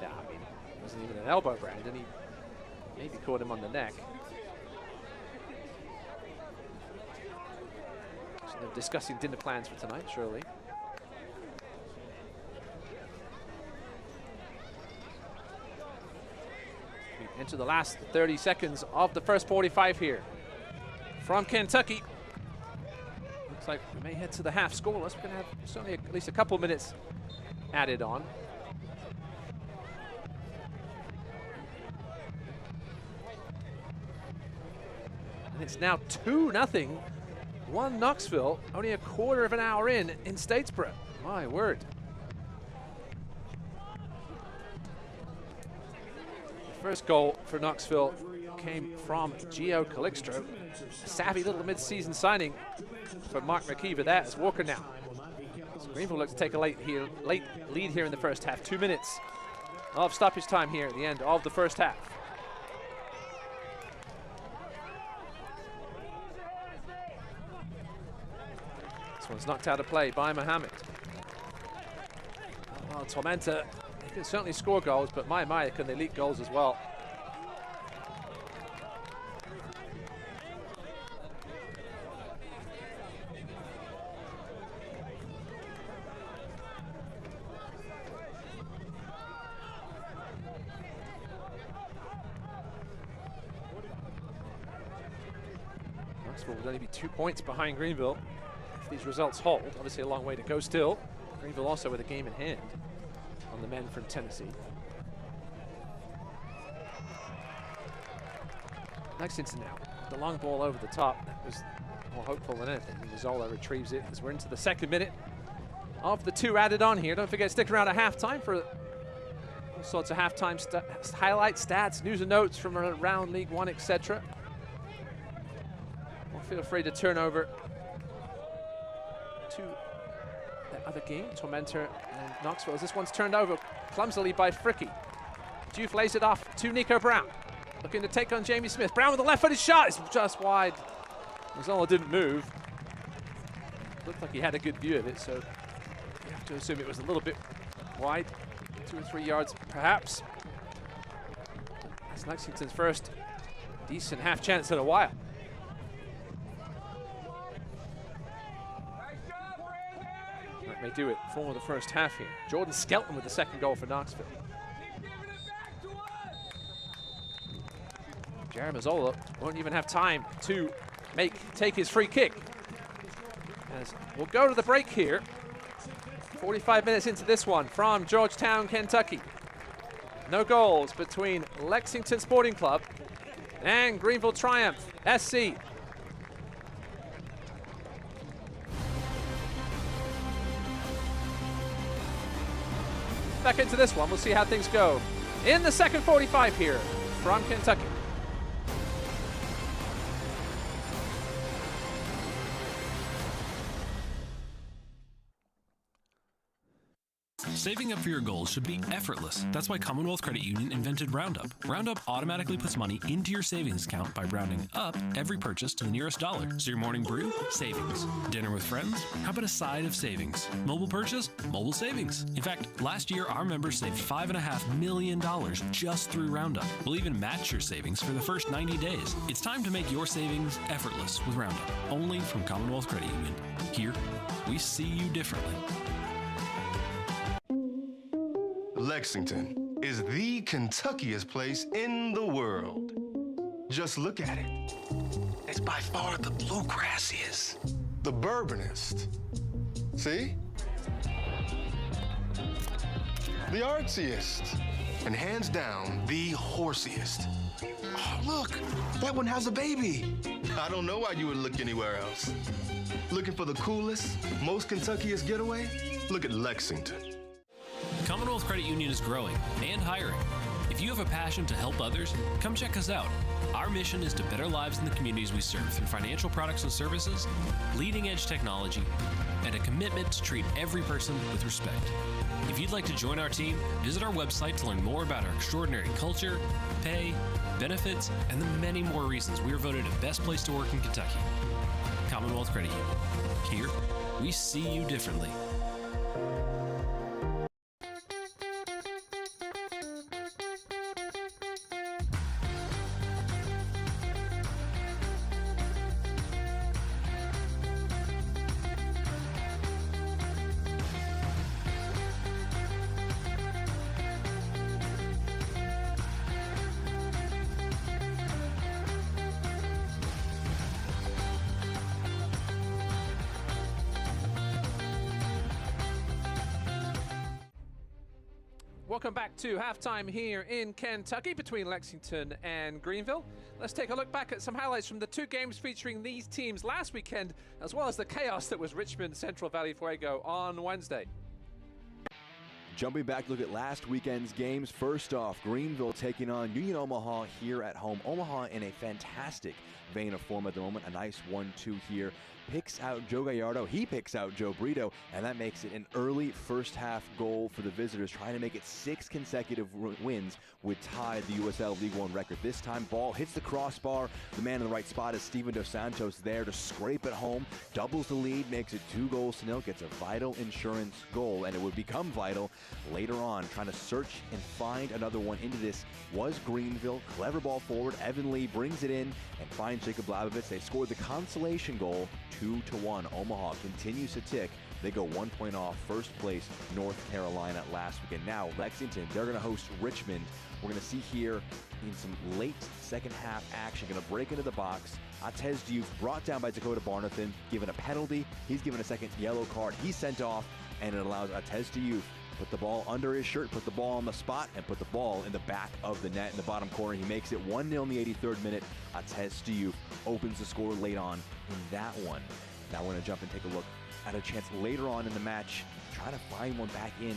Yeah, I mean, it wasn't even an elbow, Brandon. He maybe caught him on the neck. So they're discussing dinner plans for tonight, surely. Into the last 30 seconds of the first 45 here from Kentucky. Looks like we may head to the half scoreless. We're going to have certainly at least a couple minutes added on. And it's now 2-0. 1 Knoxville, only a quarter of an hour in Statesboro. My word. First goal for Knoxville came from Gio Calixto. A savvy little mid-season signing for Mark McKeever. That is Walker now. So Greenville looks to take a late lead here in the first half. 2 minutes of stoppage time here at the end of the first half. This one's knocked out of play by Mohamed. Well, Tormenta, they can certainly score goals, but my, can they leak goals as well. Knoxville would only be 2 points behind Greenville if these results hold. Obviously a long way to go still. Greenville also with a game in hand on the men from Tennessee. Lexington now, the long ball over the top. That was more hopeful than anything. Mazzola retrieves it as we're into the second minute of the 2 added on here. Don't forget, stick around at halftime for all sorts of halftime highlights, stats, news and notes from around League One, etc. Well, feel free to turn over to that other game, Tormentor and Knoxville, as this one's turned over clumsily by Fricky. Diouf lays it off to Nico Brown, looking to take on Jamie Smith. Brown with a left-footed shot, it's just wide. Mazzola didn't move. Looked like he had a good view of it, so you have to assume it was a little bit wide, 2 or 3 yards perhaps. That's Lexington's first decent half chance in a while. That may do it for the first half here. Jordan Skelton with the second goal for Knoxville. Jared Mazzola won't even have time to take his free kick. As we'll go to the break here. 45 minutes into this one from Georgetown, Kentucky. No goals between Lexington Sporting Club and Greenville Triumph SC. Back into this one, we'll see how things go in the second 45 here from Kentucky. Saving up for your goals should be effortless. That's why Commonwealth Credit Union invented Roundup. Roundup automatically puts money into your savings account by rounding up every purchase to the nearest dollar. So your morning brew? Savings. Dinner with friends? How about a side of savings? Mobile purchase? Mobile savings. In fact, last year our members saved $5.5 million just through Roundup. We'll even match your savings for the first 90 days. It's time to make your savings effortless with Roundup. Only from Commonwealth Credit Union. Here, we see you differently. Lexington is the Kentuckiest place in the world. Just look at it. It's by far the bluegrassiest, the bourbonist. See? The artsiest, and hands down, the horsiest. Oh, look, that one has a baby. I don't know why you would look anywhere else. Looking for the coolest, most Kentuckiest getaway? Look at Lexington. Commonwealth Credit Union is growing and hiring. If you have a passion to help others, come check us out. Our mission is to better lives in the communities we serve through financial products and services, leading-edge technology, and a commitment to treat every person with respect. If you'd like to join our team, visit our website to learn more about our extraordinary culture, pay, benefits, and the many more reasons we are voted a best place to work in Kentucky. Commonwealth Credit Union. Here, we see you differently. Welcome back to halftime here in Kentucky between Lexington and Greenville. Let's take a look back at some highlights from the two games featuring these teams last weekend, as well as the chaos that was Richmond Central Valley Fuego on Wednesday. Jumping back to look at last weekend's games. First off, Greenville taking on Union Omaha here at home. Omaha in a fantastic vein of form at the moment. A nice 1-2 here. Picks out Joe Gallardo. He picks out Joe Brito, and that makes it an early first half goal for the visitors, trying to make it 6 consecutive wins would tie the USL League One record. This time, ball hits the crossbar. The man in the right spot is Steven Dos Santos there to scrape it home, doubles the lead, makes it 2-0, gets a vital insurance goal, and it would become vital later on. Trying to search and find another one into this was Greenville. Clever ball forward. Evan Lee brings it in and finds Jacob Blavovitz. They scored the consolation goal, 2-1. Omaha continues to tick. They go 1 point off first place North Carolina last weekend. Now Lexington, they're going to host Richmond. We're going to see here in some late second half action, going to break into the box. Atez Diouf brought down by Dakota Barnathan, given a penalty. He's given a second yellow card. He's sent off, and it allows Atez Diouf put the ball under his shirt, put the ball on the spot, and put the ball in the back of the net in the bottom corner. He makes it 1-0 in the 83rd minute. Atez Diouf opens the score late on in that one. Now we're going to jump and take a look at a chance later on in the match, trying to find one back in.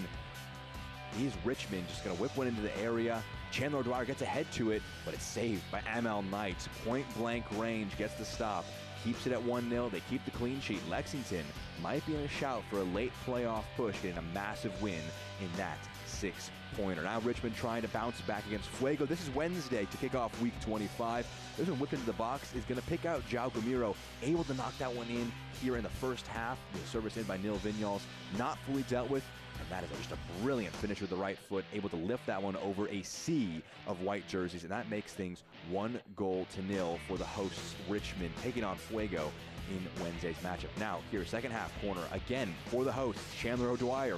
Is Richmond just going to whip one into the area? Chandler O'Dwyer gets ahead to it, but it's saved by Amal Knight. Point blank range, gets the stop, keeps it at 1-0. They keep the clean sheet. Lexington might be in a shout for a late playoff push, getting a massive win in that 6-pointer. Now Richmond trying to bounce back against Fuego. This is Wednesday to kick off week 25. This one whipped into the box is going to pick out João Gamiro, able to knock that one in here in the first half. The service in by Neil Vinyals, not fully dealt with. And that is just a brilliant finish with the right foot, able to lift that one over a sea of white jerseys, and that makes things 1-0 for the hosts, Richmond, taking on Fuego in Wednesday's matchup. Now, here, second half corner, again, for the hosts, Chandler O'Dwyer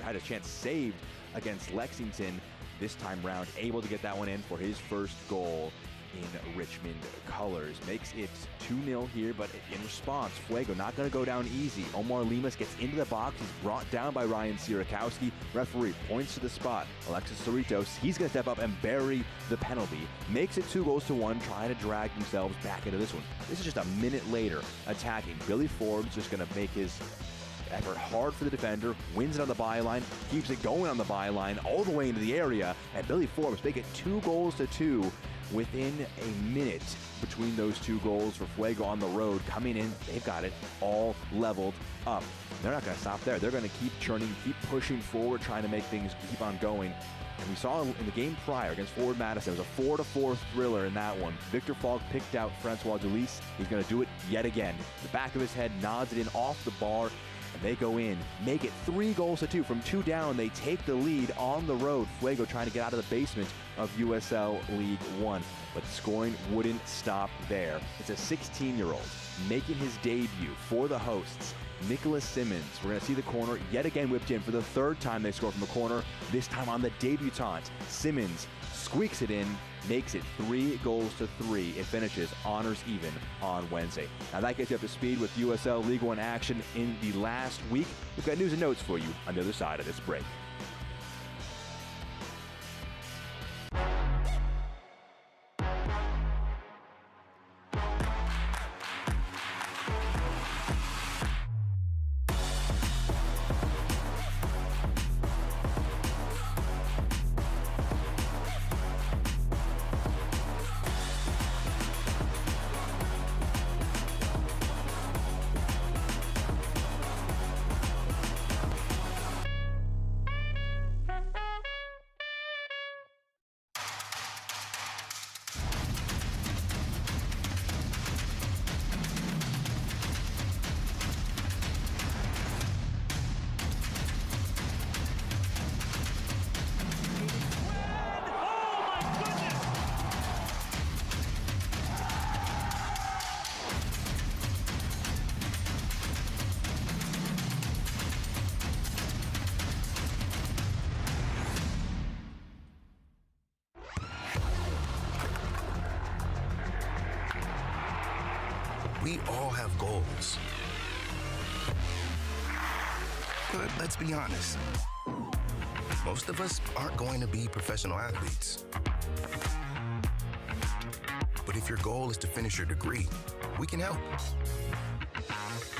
had a chance saved against Lexington. This time round, able to get that one in for his first goal in Richmond. Richmond colors. Makes it 2-0 here, but in response, Fuego not going to go down easy. Omar Limas gets into the box. He's brought down by Ryan Sierakowski. Referee points to the spot. Alexis Cerritos, he's going to step up and bury the penalty. Makes it 2-1, trying to drag themselves back into this one. This is just a minute later attacking. Billy Forbes just going to make his effort hard for the defender, wins it on the byline, keeps it going on the byline all the way into the area, and Billy Forbes make it 2-2 within a minute between those two goals for Fuego on the road. Coming in, they've got it all leveled up. They're not going to stop there. They're going to keep churning, keep pushing forward, trying to make things keep on going. And we saw in the game prior against Forward Madison, it was a 4-4 thriller in that one. Victor Falk picked out Francois Delis. He's going to do it yet again. The back of his head nods it in off the bar, and they go in, make it 3-2. From 2 down, they take the lead on the road. Fuego trying to get out of the basement of USL League One, but scoring wouldn't stop there. It's a 16-year-old making his debut for the hosts, Nicholas Simmons. We're going to see the corner yet again whipped in for the 3rd time they score from the corner, this time on the debutant. Simmons squeaks it in, makes it 3-3. It finishes honors even on Wednesday. Now that gets you up to speed with USL League One action in the last week. We've got news and notes for you on the other side of this break. We all have goals. But let's be honest, most of us aren't going to be professional athletes. But if your goal is to finish your degree, we can help.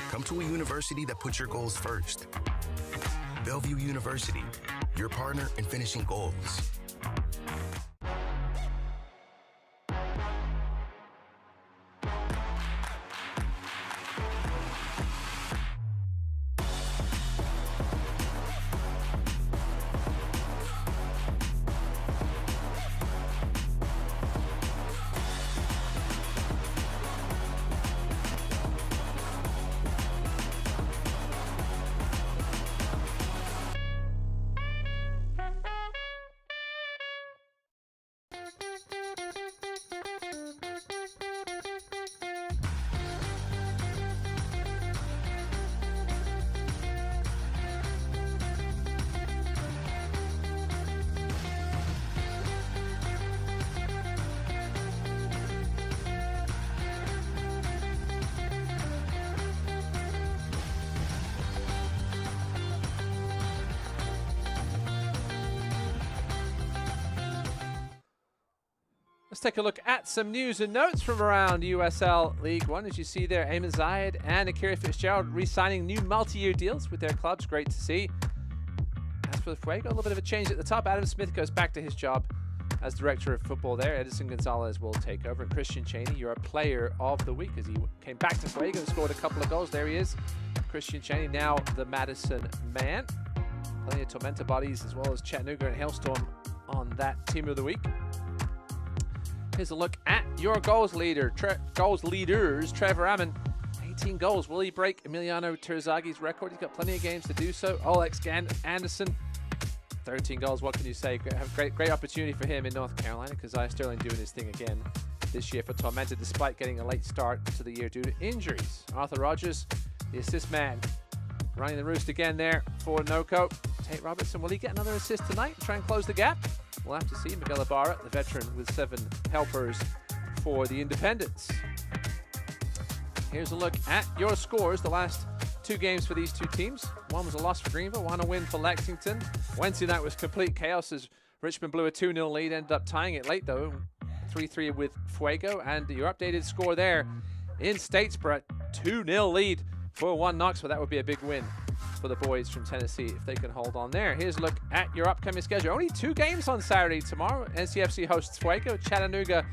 Come to a university that puts your goals first. Bellevue University, your partner in finishing goals. Let's take a look at some news and notes from around USL League One. As you see there, Eamon Zayed and Akira Fitzgerald re-signing new multi-year deals with their clubs. Great to see. As for the Fuego, a little bit of a change at the top. Adam Smith goes back to his job as director of football there. Edison Gonzalez will take over. And Christian Cheney, you're a player of the week as he came back to Fuego and scored a couple of goals. There he is. Christian Cheney, now the Madison man. Plenty of Tormenta bodies as well as Chattanooga and Hailstorm on that team of the week. Here's a look at your goals leaders. Trevor Ammon, 18 goals. Will he break Emiliano Terzagi's record? He's got plenty of games to do so. Alex Anderson, 13 goals. What can you say? Great opportunity for him in North Carolina. Keziah Sterling doing his thing again this year for Tormenta, despite getting a late start to the year due to injuries. Arthur Rogers, the assist man, running the roost again there for Noco. Tate Robertson, will he get another assist tonight? Try and close the gap? We'll have to see. Miguel Ibarra, the veteran with 7 helpers for the Independents. Here's a look at your scores. The last 2 games for these 2 teams. One was a loss for Greenville, one a win for Lexington. Wednesday night was complete chaos as Richmond blew a 2-0 lead, ended up tying it late though, 3-3 with Fuego. And your updated score there in Statesboro, 2-0 lead for 1 Knoxville. That would be a big win for the boys from Tennessee if they can hold on there. Here's a look at your upcoming schedule. Only 2 games on Saturday. Tomorrow, NCFC hosts Fuego, Chattanooga,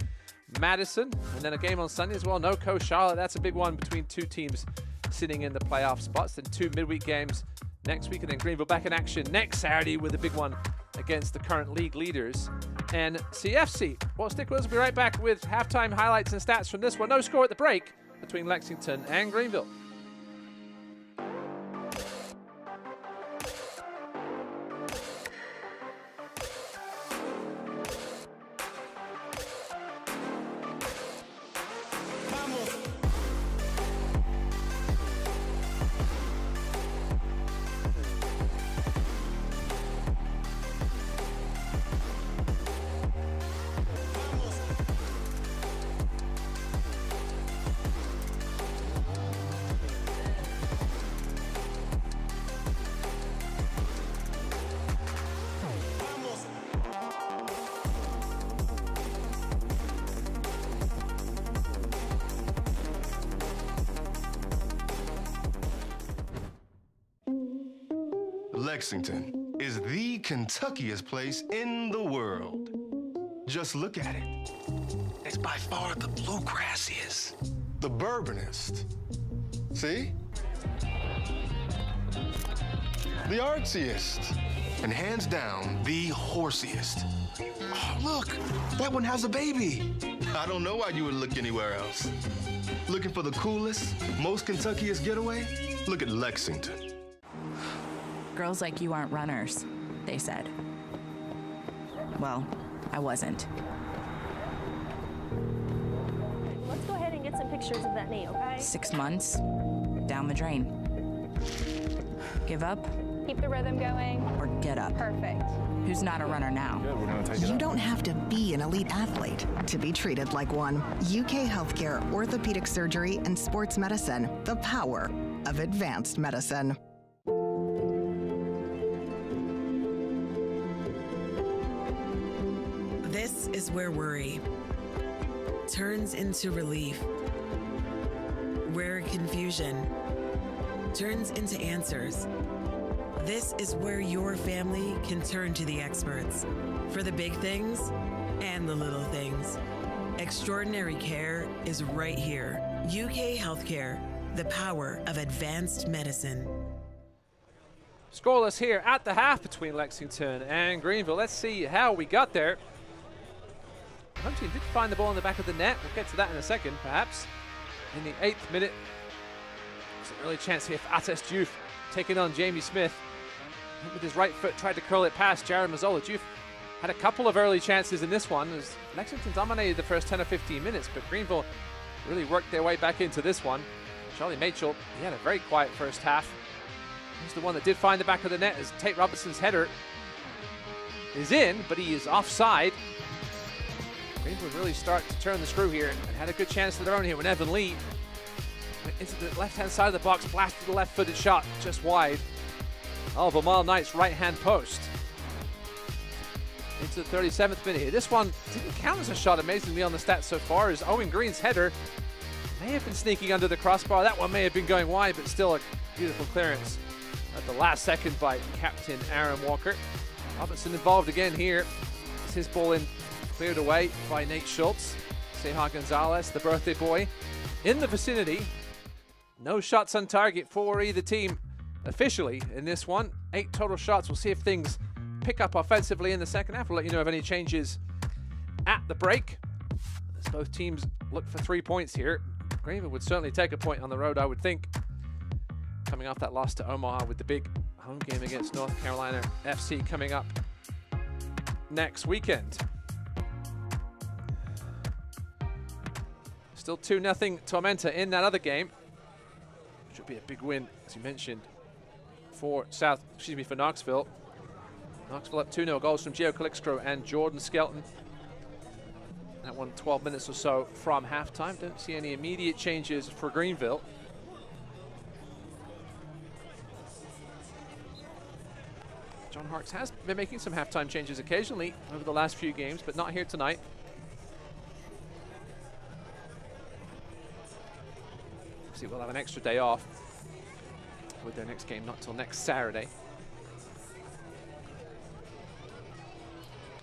Madison, and then a game on Sunday as well. NoCo Charlotte. That's a big one between 2 teams sitting in the playoff spots. Then 2 midweek games next week, and then Greenville back in action next Saturday with a big one against the current league leaders and CFC. Well, stick with us. We'll be right back with halftime highlights and stats from this one. No score at the break between Lexington and Greenville. Lexington is the Kentuckiest place in the world. Just look at it. It's by far the bluegrassiest, the bourbonist. See? The artsiest, and hands down, the horsiest. Oh, look, that one has a baby. I don't know why you would look anywhere else. Looking for the coolest, most Kentuckiest getaway? Look at Lexington. Girls like you aren't runners, they said. Well, I wasn't. Let's go ahead and get some pictures of that knee, okay? 6 months, down the drain. Give up Keep the rhythm going. or get up. Perfect. Who's not a runner now? You don't have to be an elite athlete to be treated like one. UK Healthcare, Orthopedic Surgery, and Sports Medicine. The power of advanced medicine. This is where worry turns into relief, where confusion turns into answers. This is where your family can turn to the experts for the big things and the little things. Extraordinary care is right here. UK Healthcare, the power of advanced medicine. Scoreless here at the half between Lexington and Greenville. Let's see how we got there. Home team did find the ball in the back of the net. We'll get to that in a second, perhaps. In the 8th minute, it's an early chance here for Ates Diouf taking on Jamie Smith. With his right foot, tried to curl it past Jared Mazzola. Diouf had a couple of early chances in this one as Lexington dominated the first 10 or 15 minutes, but Greenville really worked their way back into this one. Charlie Machel, he had a very quiet first half. He's the one that did find the back of the net as Tate Robertson's header is in, but he is offside. Greenville really start to turn the screw here and had a good chance of their own here when Evan Lee went into the left-hand side of the box, blasted the left-footed shot just wide of Amal Knight's right-hand post. Into the 37th minute here. This one didn't count as a shot, amazingly, on the stats so far, as Owen Green's header may have been sneaking under the crossbar. That one may have been going wide, but still a beautiful clearance at the last second by captain Aaron Walker. Robertson involved again here. It's his ball in, cleared away by Nate Schultz. Seha Gonzalez, the birthday boy, in the vicinity. No shots on target for either team officially in this one. 8 total shots. We'll see if things pick up offensively in the second half. We'll let you know of any changes at the break, as both teams look for 3 points here. Greenville would certainly take a point on the road, I would think, coming off that loss to Omaha, with the big home game against North Carolina FC coming up next weekend. Still 2-0 Tormenta in that other game, which would be a big win, as you mentioned, for Knoxville. Knoxville up 2-0, goals from Gio Calixto and Jordan Skelton. That That one 12 minutes or so from halftime. Don't see any immediate changes for Greenville. John Harkes has been making some halftime changes occasionally over the last few games, but not here tonight. See, we'll have an extra day off with their next game, not till next Saturday.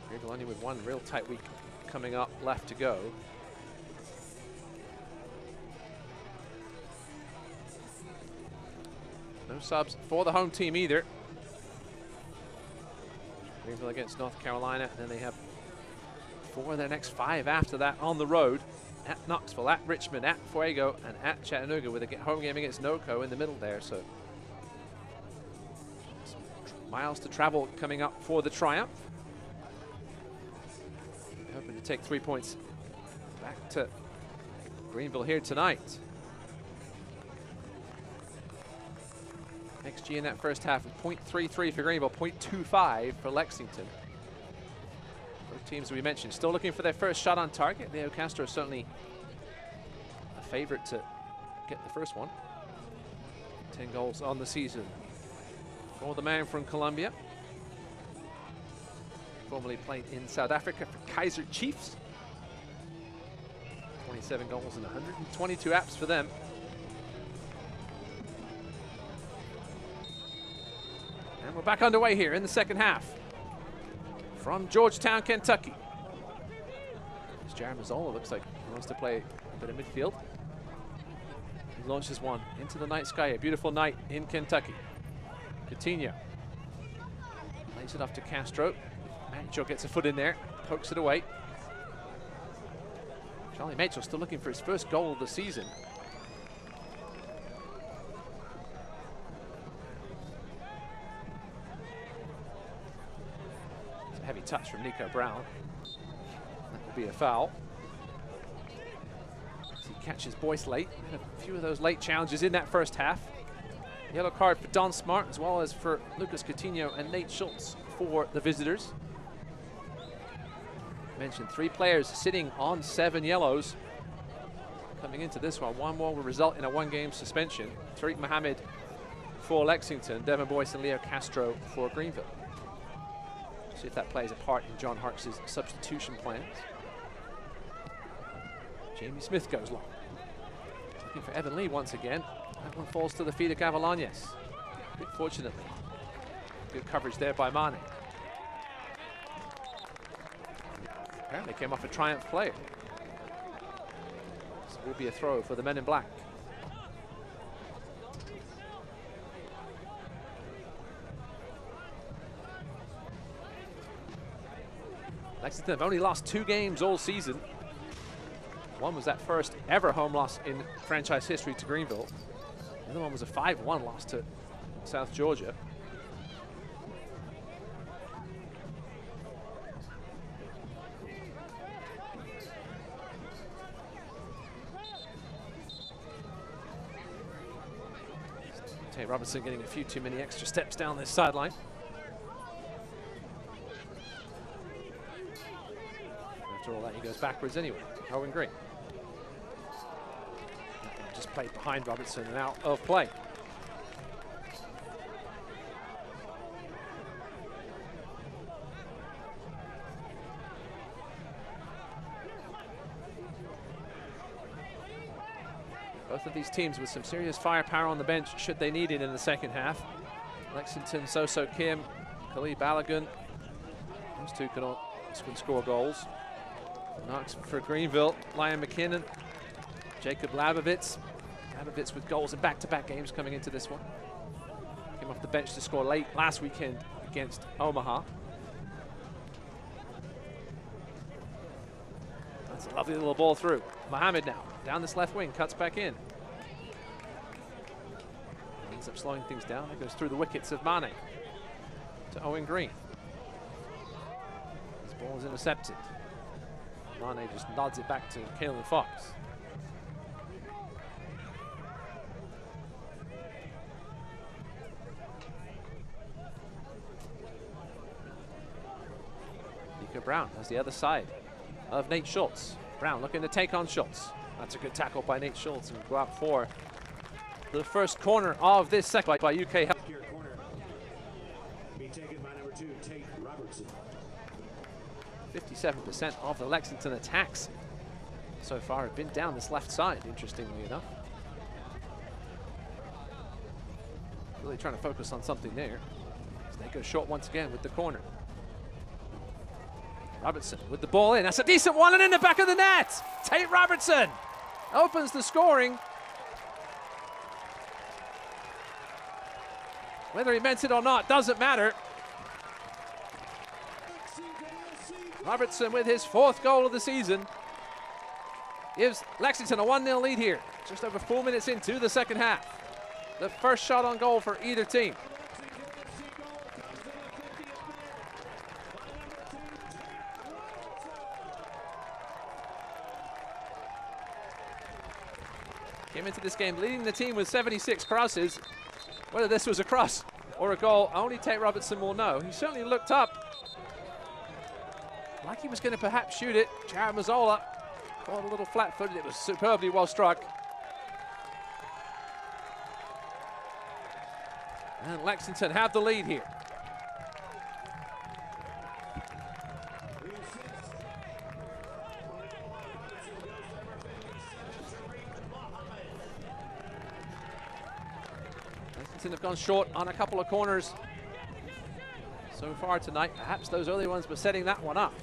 Greenville only with one real tight week coming up left to go. No subs for the home team either. Greenville against North Carolina, and then they have 4 of their next 5 after that on the road. At Knoxville, at Richmond, at Fuego, and at Chattanooga, with a home game against NOCO in the middle there. So miles to travel coming up for the Triumph. Hoping to take 3 points back to Greenville here tonight. XG in that first half of 0.33 for Greenville, 0.25 for Lexington. Both teams we mentioned still looking for their first shot on target. Leo Castro is certainly a favorite to get the first one. 10 goals on the season for the man from Colombia. Formerly played in South Africa for Kaiser Chiefs. 27 goals and 122 apps for them. And we're back underway here in the second half. From Georgetown, Kentucky. Jared Mazzola looks like he wants to play a bit of midfield. He launches one into the night sky. A beautiful night in Kentucky. Coutinho lays it off to Castro. Mancho gets a foot in there, pokes it away. Charlie Mancho still looking for his first goal of the season. It's a heavy touch from Nico Brown. That would be a foul. So he catches Boyce late. Had a few of those late challenges in that first half. Yellow card for Don Smart, as well as for Lucas Coutinho and Nate Schultz for the visitors. Mentioned 3 players sitting on 7 yellows coming into this one. One more will result in a 1-game suspension. Tariq Mohammed for Lexington, Devin Boyce and Leo Castro for Greenville. See if that plays a part in John Harkes' substitution plans. Jamie Smith goes long. Looking for Evan Lee once again. That one falls to the feet of Gavalanes. Fortunately. Good coverage there by Mane. Apparently came off a Triumph player. So it will be a throw for the men in black. Lexington have only lost 2 games all season. One was that first ever home loss in franchise history to Greenville. The other one was a 5-1 loss to South Georgia. Tay Robinson getting a few too many extra steps down this sideline. After all that, he goes backwards anyway. Owen Green. Just played behind Robinson and out of play. Both of these teams with some serious firepower on the bench should they need it in the second half. Lexington, So Kim, Khalid Balogun. Those two can score goals. Knox for Greenville, Lion McKinnon, Jacob Labovitz. Labovitz with goals in back-to-back games coming into this one. Came off the bench to score late last weekend against Omaha. That's a lovely little ball through. Mohammed now, down this left wing, cuts back in. Ends up slowing things down. It goes through the wickets of Mane to Owen Green. This ball is intercepted. Mane just nods it back to Kalen Fox. Nico Brown has the other side of Nate Schultz. Brown looking to take on Schultz. That's a good tackle by Nate Schultz and go out for the first corner of this second by UK Health. Corner. Be taken by number 2, Tate Robertson. 57% of the Lexington attacks so far have been down this left side, interestingly enough. Really trying to focus on something there. So they go short once again with the corner. Robertson with the ball in. That's a decent one, and in the back of the net. Tate Robertson opens the scoring. Whether he meant it or not doesn't matter. Robertson with his 4th goal of the season gives Lexington a 1-0 lead here, just over 4 minutes into the second half. The first shot on goal for either team. Came into this game leading the team with 76 crosses. Whether this was a cross or a goal, only Tate Robertson will know. He certainly looked up like he was going to perhaps shoot it. Jared Mazzola caught a little flat-footed. It was superbly well struck. And Lexington have the lead here. Lexington have gone short on a couple of corners so far tonight. Perhaps those early ones were setting that one up.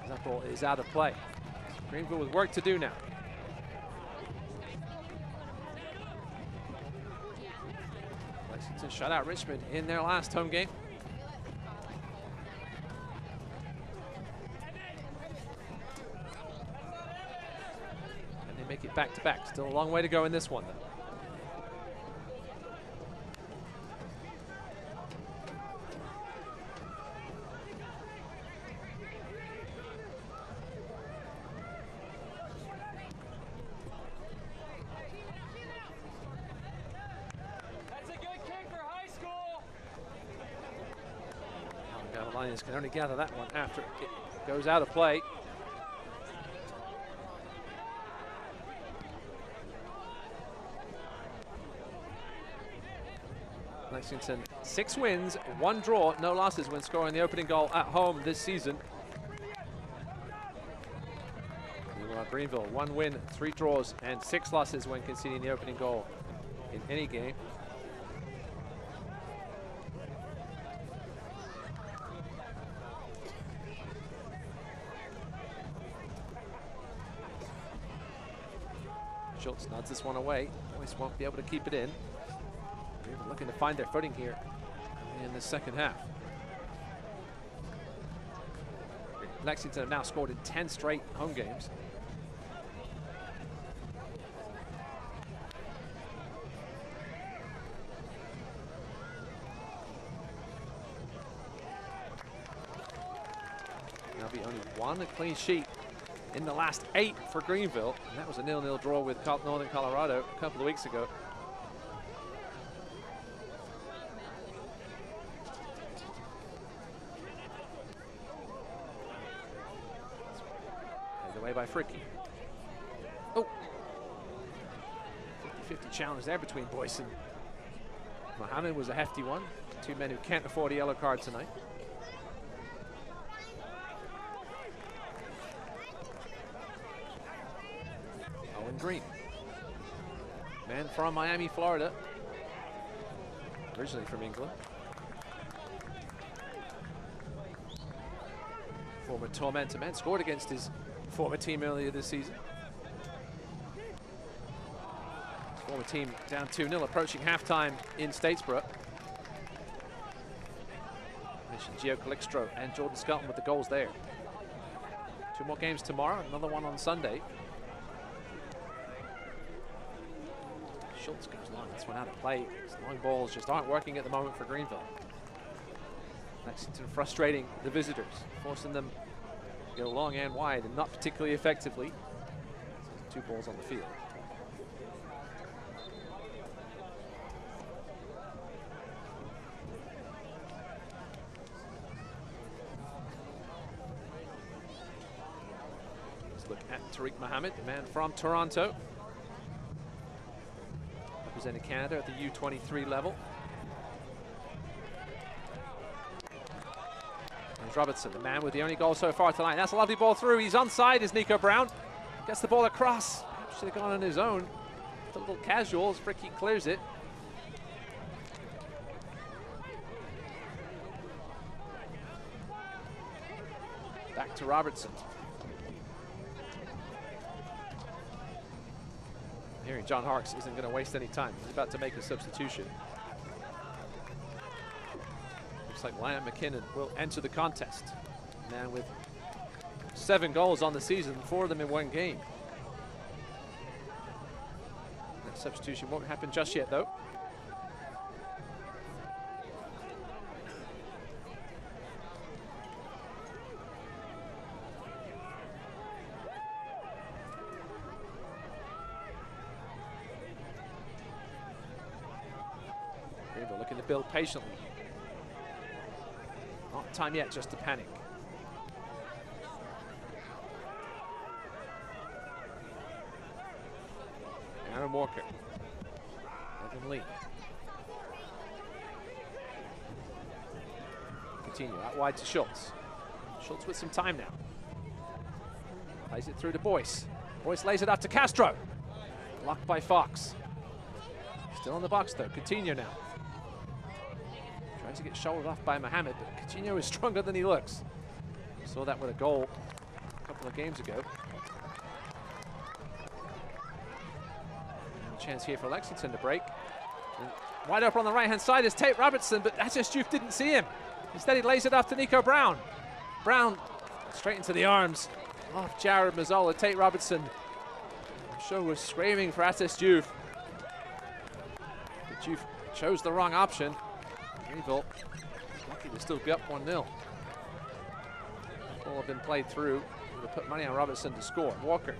That ball is out of play. Greenville with work to do now. Lexington shut out Richmond in their last home game. And they make it back-to-back. Still a long way to go in this one, though. Can only gather that one after it goes out of play. Lexington 6 wins, 1 draw, no losses when scoring the opening goal at home this season. Greenville 1 win, 3 draws, and 6 losses when conceding the opening goal in any game. Schultz nods this one away. Boys won't be able to keep it in. They're looking to find their footing here in the second half. Lexington have now scored in 10 straight home games. There'll be only 1 clean sheet in the last 8 for Greenville, and that was a 0-0 draw with Northern Colorado a couple of weeks ago. Headed away by Fricky. Oh! 50-50 challenge there between Boyce and Mohammed was a hefty one. 2 men who can't afford a yellow card tonight. Green, man from Miami, Florida, originally from England. Former tormentor man, scored against his former team earlier this season. His former team down 2-0, approaching halftime in Statesboro. Mentioned Gio Calixtro and Jordan Skelton with the goals there. 2 more games tomorrow, another one on Sunday. Schultz goes long, this one out of play. These long balls just aren't working at the moment for Greenville. Lexington frustrating the visitors, forcing them to go long and wide, and not particularly effectively. 2 balls on the field. Let's look at Tariq Mohammed, the man from Toronto. Representing Canada at the U23 level. There's Robertson, the man with the only goal so far tonight. That's a lovely ball through. He's onside, is Nico Brown. Gets the ball across. Should have gone on his own. A little casual as Fricky clears it. Back to Robertson. Here, John Harkes isn't going to waste any time. He's about to make a substitution. Looks like Liam McKinnon will enter the contest. Man with 7 goals on the season, 4 of them in 1 game. That substitution won't happen just yet, though. Greenville looking to build patiently. Not time yet just to panic. Aaron Walker. Evan Lee. Continue out wide to Schultz. Schultz with some time now. Plays it through to Boyce. Boyce lays it out to Castro. Blocked by Fox. Still in the box though. Coutinho now. Tries to get shouldered off by Mohammed, but Coutinho is stronger than he looks. Saw that with a goal a couple of games ago. Chance here for Lexington to break. And wide open on the right-hand side is Tate Robertson, but Attis didn't see him. Instead, he lays it off to Nico Brown. Brown straight into the arms of Jared Mazzola. Tate Robertson, I'm sure, was screaming for Attis Diouf. But Diouf chose the wrong option. Greenville lucky to still be up 1-0. Ball have been played through. Would have put money on Robertson to score. Walker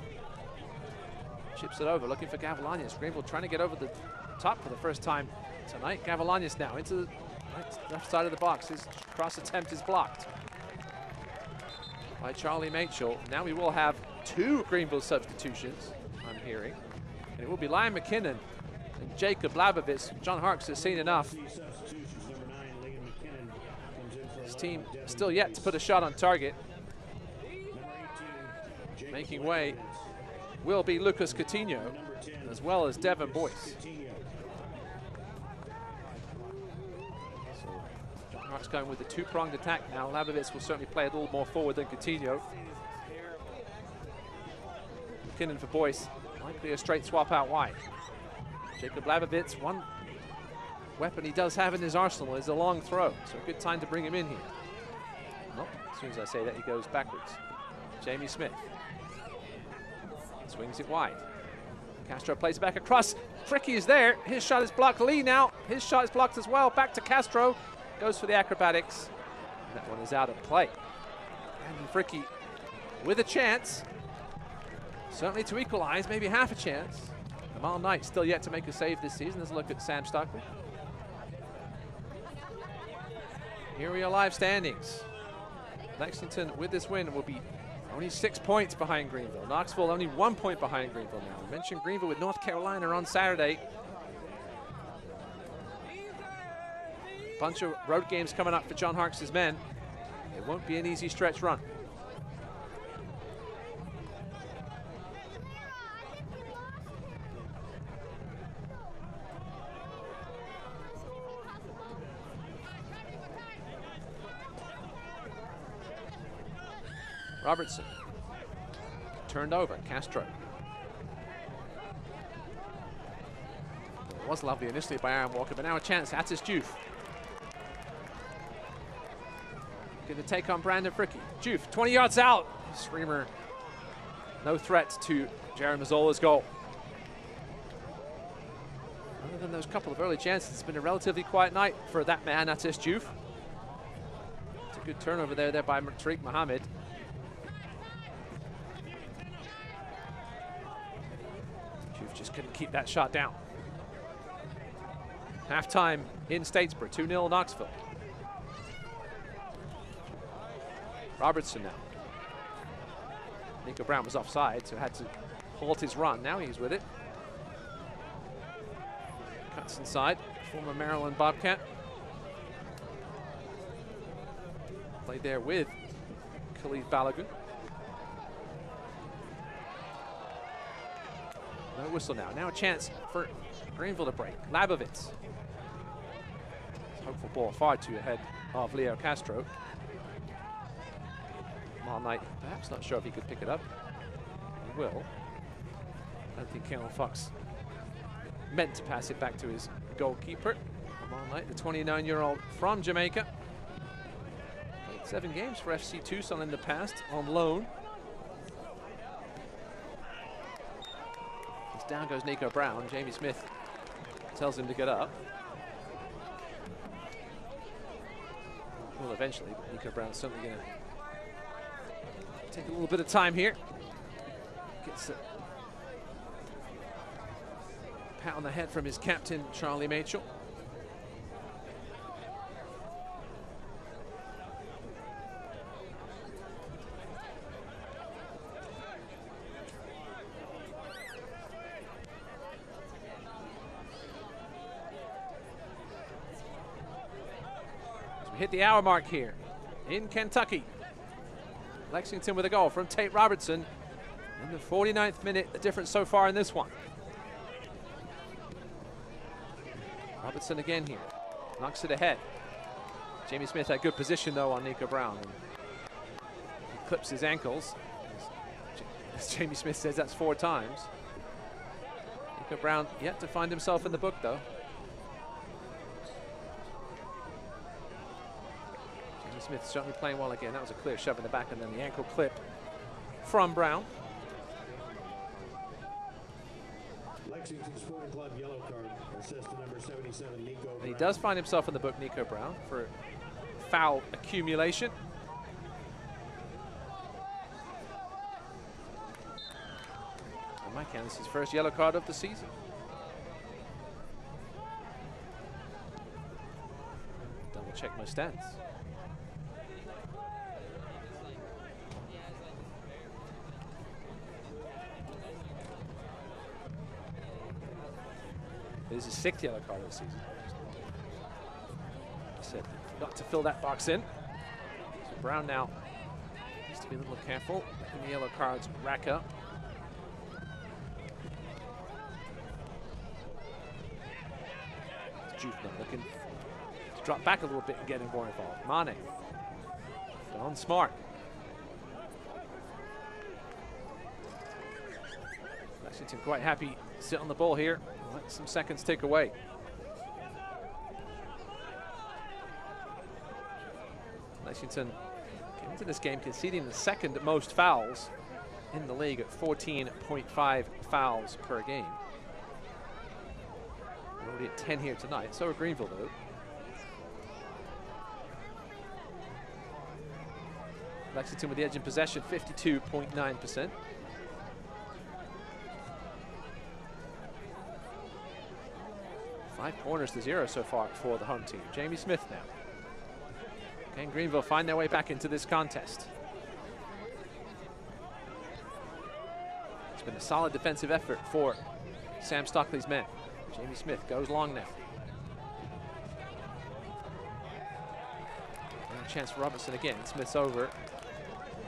chips it over, looking for Gavilanes. Greenville trying to get over the top for the first time tonight. Gavilanes now into the left side of the box. His cross attempt is blocked by Charlie Machel. Now we will have 2 Greenville substitutions, I'm hearing. And it will be Liam McKinnon and Jacob Labovitz. John Harkes has seen enough. His team still yet to put a shot on target. Making way will be Lucas Coutinho, as well as Devin Boyce. So John Harkes going with the 2-pronged attack now. Labovitz will certainly play a little more forward than Coutinho. McKinnon for Boyce, likely a straight swap out wide. Jacob Labovitz, one weapon he does have in his arsenal is a long throw, so a good time to bring him in here. Nope, as soon as I say that, he goes backwards. Jamie Smith. Swings it wide. Castro plays back across. Fricky is there. His shot is blocked. Lee now. His shot is blocked as well. Back to Castro. Goes for the acrobatics. And that one is out of play. And Fricky with a chance. Certainly to equalize. Maybe half a chance. Jamal Knight still yet to make a save this season. Let's look at Sam Stockley. Here we are, live standings. Lexington with this win will be only 6 points behind Greenville. Knoxville only 1 point behind Greenville now. We mentioned Greenville with North Carolina on Saturday. Bunch of road games coming up for John Harkes' men. It won't be an easy stretch run. Robertson. Turned over, Castro. It was lovely initially by Aaron Walker, but now a chance, Attis Diouf. Going to take on Brandon Fricky. Diouf, 20 yards out. Screamer, no threat to Jared Mazzola's goal. Other than those couple of early chances, it's been a relatively quiet night for that man, Attis Diouf. It's a good turnover there by Tariq Mohammed. Just couldn't keep that shot down. Halftime in Statesboro, 2-0 Knoxville. Robertson now. Nico Brown was offside, so had to halt his run. Now he's with it. Cuts inside, former Maryland Bobcat. Played there with Khalid Balogun. No whistle now. Now a chance for Greenville to break. Labovitz. Hopeful ball far too ahead of Leo Castro. Mal Knight perhaps not sure if he could pick it up. He will. I don't think Kalen Fox meant to pass it back to his goalkeeper. Mal Knight, the 29-year-old from Jamaica. Played 7 games for FC Tucson in the past on loan. As down goes Nico Brown. Jamie Smith tells him to get up. Well, eventually, but Nico Brown's certainly going to take a little bit of time here. Gets a pat on the head from his captain, Charlie Machel. As we hit the hour mark here in Kentucky. Lexington with a goal from Tate Robertson in the 49th minute. The difference so far in this one. Robertson again here. Knocks it ahead. Jamie Smith had good position though on Nico Brown. And he clips his ankles. As Jamie Smith says, that's 4 times. Nico Brown yet to find himself in the book though. Smith certainly playing well again. That was a clear shove in the back and then the ankle clip from Brown. Lexington Sporting Club yellow card. Assist to number 77, Nico Brown. And he does find himself in the book, Nico Brown, for foul accumulation. On my count, this is his first yellow card of the season. Double check my stats. This is his 6th yellow card of the season. I said, forgot to fill that box in. So Brown now needs to be a little careful when the yellow cards rack up. Jufna looking to drop back a little bit and get more involved. Mane, Don Smart. Lexington quite happy to sit on the ball here. Let some seconds tick away. Lexington came into this game conceding the 2nd most fouls in the league at 14.5 fouls per game. We're already at 10 here tonight. So are Greenville though. Lexington with the edge in possession, 52.9%. 5 corners to 0 so far for the home team. Jamie Smith now. Can Greenville find their way back into this contest? It's been a solid defensive effort for Sam Stockley's men. Jamie Smith goes long now. And a chance for Robertson again. Smith's over.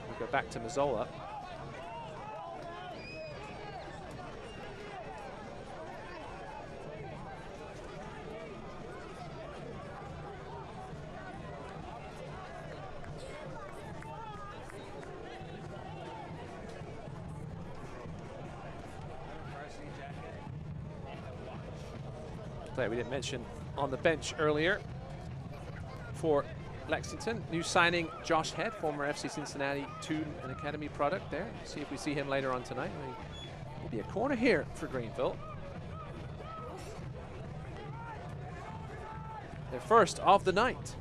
We go back to Mazzola. We didn't mention on the bench earlier for Lexington. New signing Josh Head, former FC Cincinnati 2 and Academy product there. See if we see him later on tonight. Will be a corner here for Greenville. Their first of the night.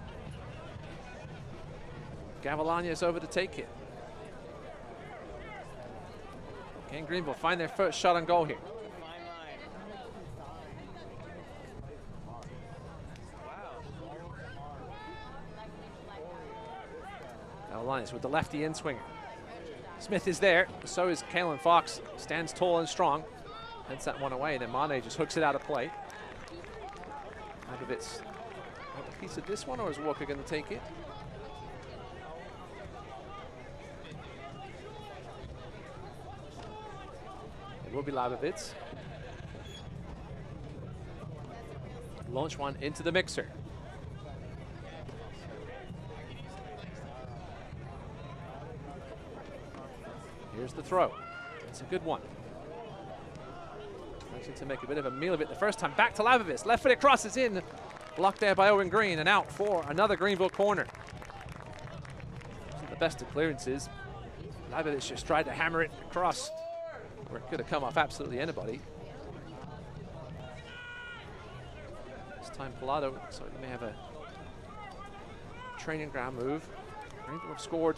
Gavilanes is over to take it. Can Greenville find their first shot on goal here? Gavilanes with the lefty in swinger. Smith is there, so is Kalen Fox. Stands tall and strong. Heads that one away, and then Mane just hooks it out of play. Labovitz want a piece of this one, or is Walker going to take it? It will be Labovitz. Launch one into the mixer. Here's the throw. It's a good one. Lexington make a bit of a meal of it the first time. Back to Labovitz. Left foot across is in. Blocked there by Owen Green, and out for another Greenville corner. Wasn't the best of clearances. Labovitz just tried to hammer it across, where it could have come off absolutely anybody. This time Pallado, so he may have a training ground move. Greenville have scored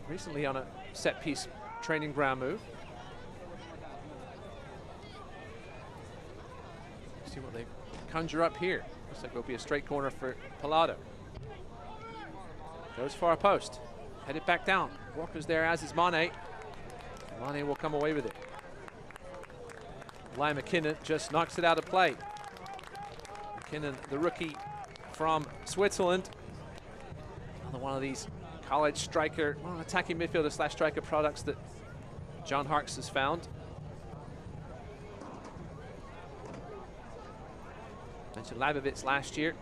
recently on a set piece training ground move. See what they conjure up here. Looks like it'll be a straight corner for Pallado. Goes far post. Headed back down. Walker's there, as is Mane. Mane will come away with it. Liam McKinnon just knocks it out of play. McKinnon, the rookie from Switzerland. Another one of these college striker, well, attacking midfielder slash striker products that John Harkes has found. Mentioned Labovitz last year.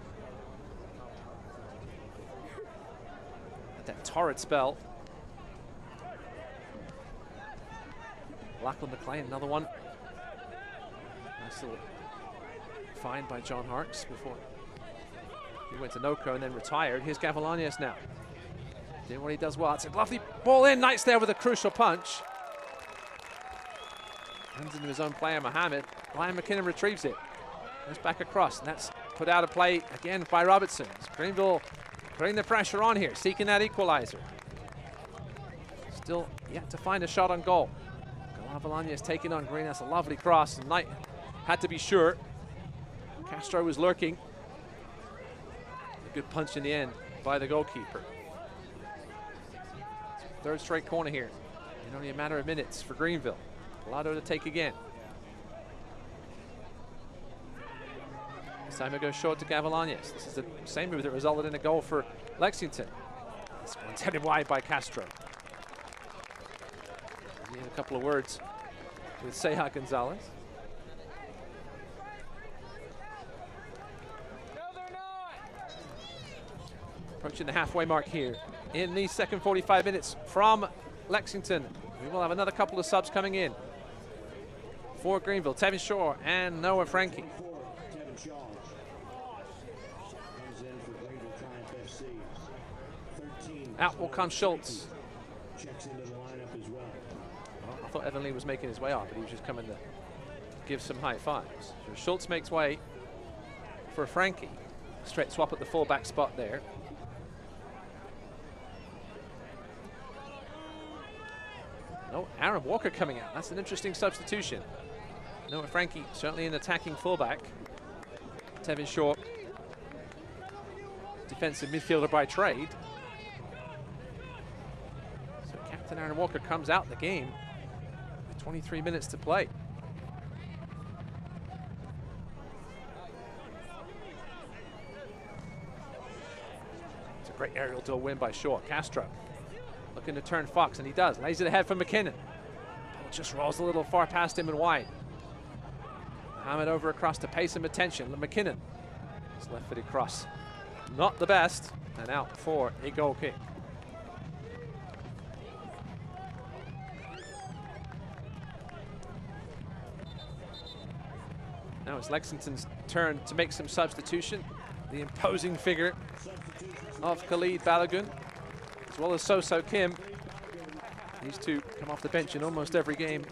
Had that torrid spell. Lachlan McLean, another one. Nice little find by John Harkes before he went to Noco and then retired. Here's Gavilanes now. Doing what he does well. It's a lovely ball in. Knights there with a crucial punch. Runs into his own player, Mohammed. Ryan McKinnon retrieves it. Goes back across, and that's put out of play again by Robertson. Greenville putting the pressure on here, seeking that equalizer. Still yet to find a shot on goal. Gavilanes taking on Green. That's a lovely cross, and Knight had to be sure. Castro was lurking. A good punch in the end by the goalkeeper. Third straight corner here in only a matter of minutes for Greenville. Pallado to take again. This time it goes short to Gavilanes. This is the same move that resulted in a goal for Lexington. This one's headed wide by Castro. Need a couple of words with Seja Gonzalez. Approaching the halfway mark here in the second 45 minutes from Lexington. We will have another couple of subs coming in for Greenville. Tevin Shaw and Noah Frankie. Out will come Schultz. Well, I thought Evan Lee was making his way off, but he was just coming to give some high fives. So Schultz makes way for Frankie. Straight swap at the fullback spot there. No, Aaron Walker coming out. That's an interesting substitution. Noah Frankie certainly an attacking fullback. Tevin Shaw, defensive midfielder by trade. So Captain Aaron Walker comes out the game with 23 minutes to play. It's a great aerial duel win by Shaw. Castro looking to turn Fox, and he does. Lays it ahead for McKinnon. Just rolls a little far past him and wide. Mohamed over across to pay some attention. McKinnon. His left-footed cross. Not the best, and out for a goal kick. Now it's Lexington's turn to make some substitution. The imposing figure of Khalid Balogun, as well as So Kim. These two come off the bench in almost every game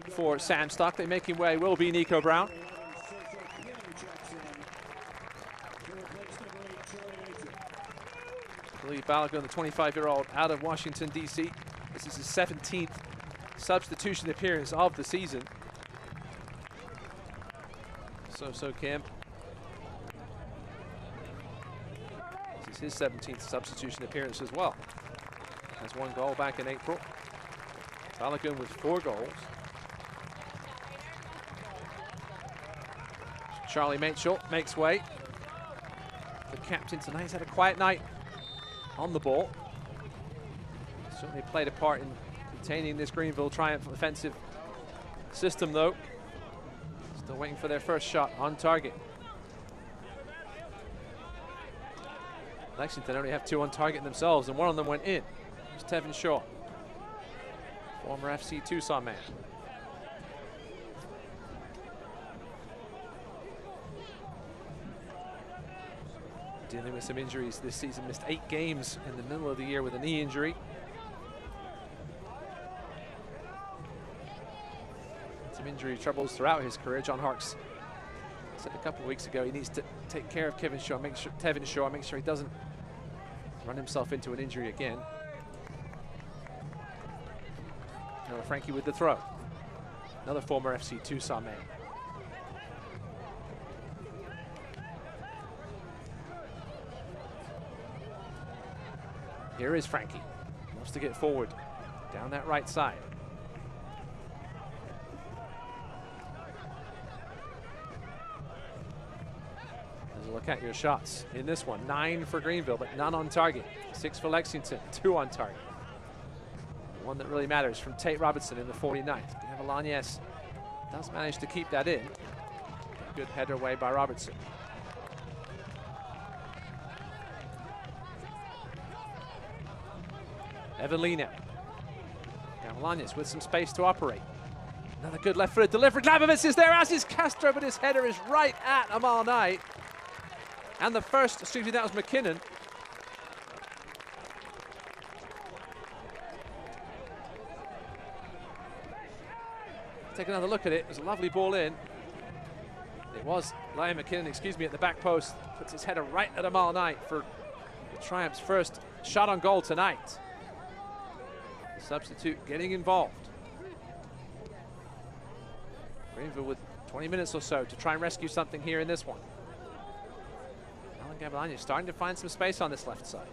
for Sam Stock. They making way will be Nico Brown. Khalid Balogun, the 25-year-old out of Washington, D.C. This is his 17th substitution appearance of the season. So Kim. This is his 17th substitution appearance as well. has 1 goal back in April. Balogun with 4 goals. Charlie Mitchell makes way. The captain tonight has had a quiet night on the ball. Certainly played a part in containing this Greenville Triumph offensive system, though. Still waiting for their first shot on target. Lexington only have 2 on target themselves, and 1 of them went in. It's Tevin Shaw, former FC Tucson man. Dealing with some injuries this season, missed 8 games in the middle of the year with a knee injury. Some injury troubles throughout his career. John Harkes said a couple of weeks ago he needs to take care of Tevin Shaw, make sure he doesn't run himself into an injury again. Now Frankie with the throw. Another former FC Tucson man. Here is Frankie. Wants to get forward down that right side. There's a look at your shots in this one. 9 for Greenville, but none on target. 6 for Lexington, 2 on target. The one that really matters from Tate Robertson in the 49th. Avalanez does manage to keep that in. Good header away by Robertson. Evan Lee now. Avalanez with some space to operate. Another good left-footed delivery. Labovitz is there, as is Castro, but his header is right at Amal Knight. And the first, excuse me, that was McKinnon. Take another look at it. It was a lovely ball in. It was Liam McKinnon, excuse me, at the back post. Puts his header right at Amal Knight for the Triumph's first shot on goal tonight. The substitute getting involved. Greenville with 20 minutes or so to try and rescue something here in this one. Alan Gavilanes starting to find some space on this left side.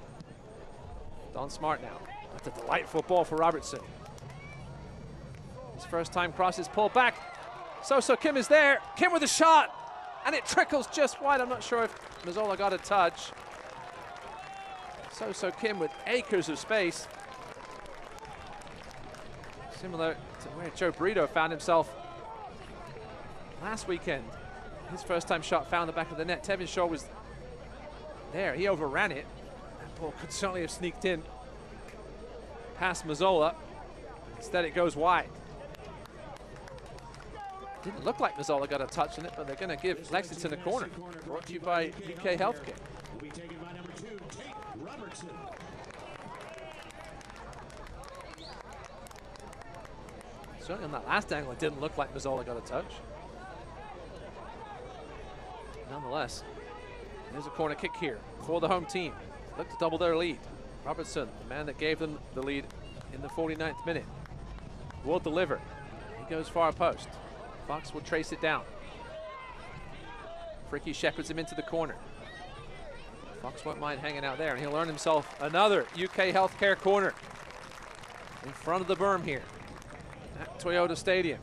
Don Smart now. That's a delightful ball for Robertson. His first time cross is pulled back. So Kim is there. Kim with a shot. And it trickles just wide. I'm not sure if Mazzola got a touch. So Kim with acres of space. Similar to where Joe Brito found himself last weekend. His first time shot found the back of the net. Tevin Shaw was there. He overran it. That ball could certainly have sneaked in past Mazzola. Instead, it goes wide. Didn't look like Mazzola got a touch on it, but they're going to give Lexington a corner. Brought to you by UK Healthcare. Will be taken by number 2, Tate Robertson. Certainly on that last angle, it didn't look like Mazzola got a touch. Nonetheless, there's a corner kick here for the home team. Look to double their lead. Robertson, the man that gave them the lead in the 49th minute, will deliver. He goes far post. Fox will trace it down. Fricky shepherds him into the corner. Fox won't mind hanging out there, and he'll earn himself another UK Healthcare corner in front of the berm here at Toyota Stadium.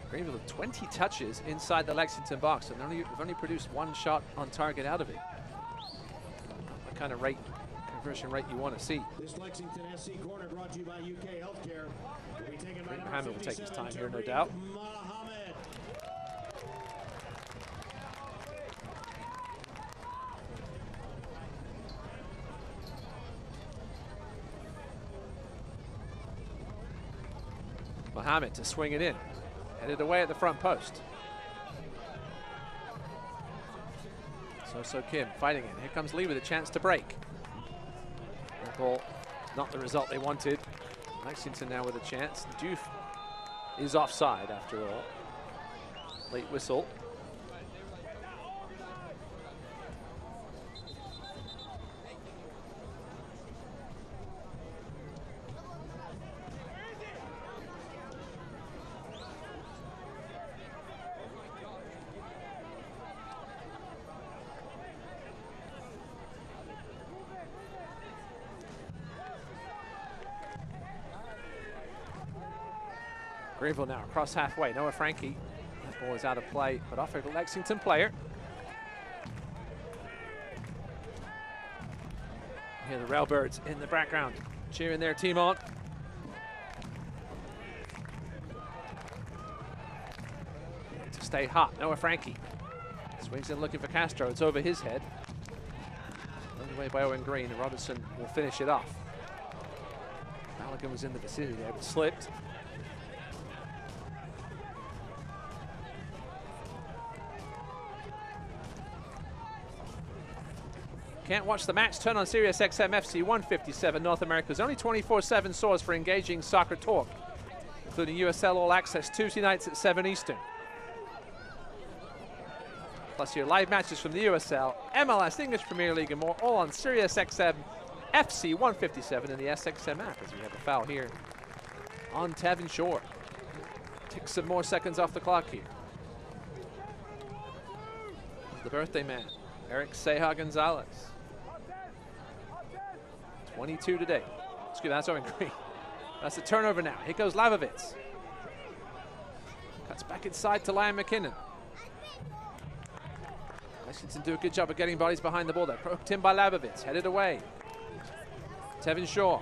Greenville with 20 touches inside the Lexington box, and they've only produced 1 shot on target out of it. Not the kind of conversion rate you want to see. This Lexington SC corner brought to you by UK Healthcare. Will be taken by Mohammed will take his time here, no doubt. Mohammed. Mohammed to swing it in. Headed away at the front post. So Kim fighting it. Here comes Lee with a chance to break. That ball, not the result they wanted. Lexington now with a chance. Doof is offside after all. Late whistle. Greenville now across halfway. Noah Frankie. That ball is out of play, but off a Lexington player. Here the Railbirds in the background, cheering their team on. To stay hot, Noah Frankie. Swings in looking for Castro. It's over his head. Run away by Owen Green, and Robertson will finish it off. Balogun was in the vicinity there, but slipped. Can't watch the match? Turn on Sirius XM FC 157, North America's only 24/7 source for engaging soccer talk, including USL All Access Tuesday nights at 7 Eastern. Plus your live matches from the USL, MLS, English Premier League, and more, all on Sirius XM FC 157 in the SXM app, as we have a foul here on Tevin Shore. Take some more seconds off the clock here. The birthday man, Eric Ceja Gonzalez. 22 today. Excuse me, that's Owen Green. That's a turnover now. Here goes Lavovitz. Cuts back inside to Liam McKinnon. Lexington do a good job of getting bodies behind the ball there. Poked in by Lavovitz, headed away. Tevin Shore.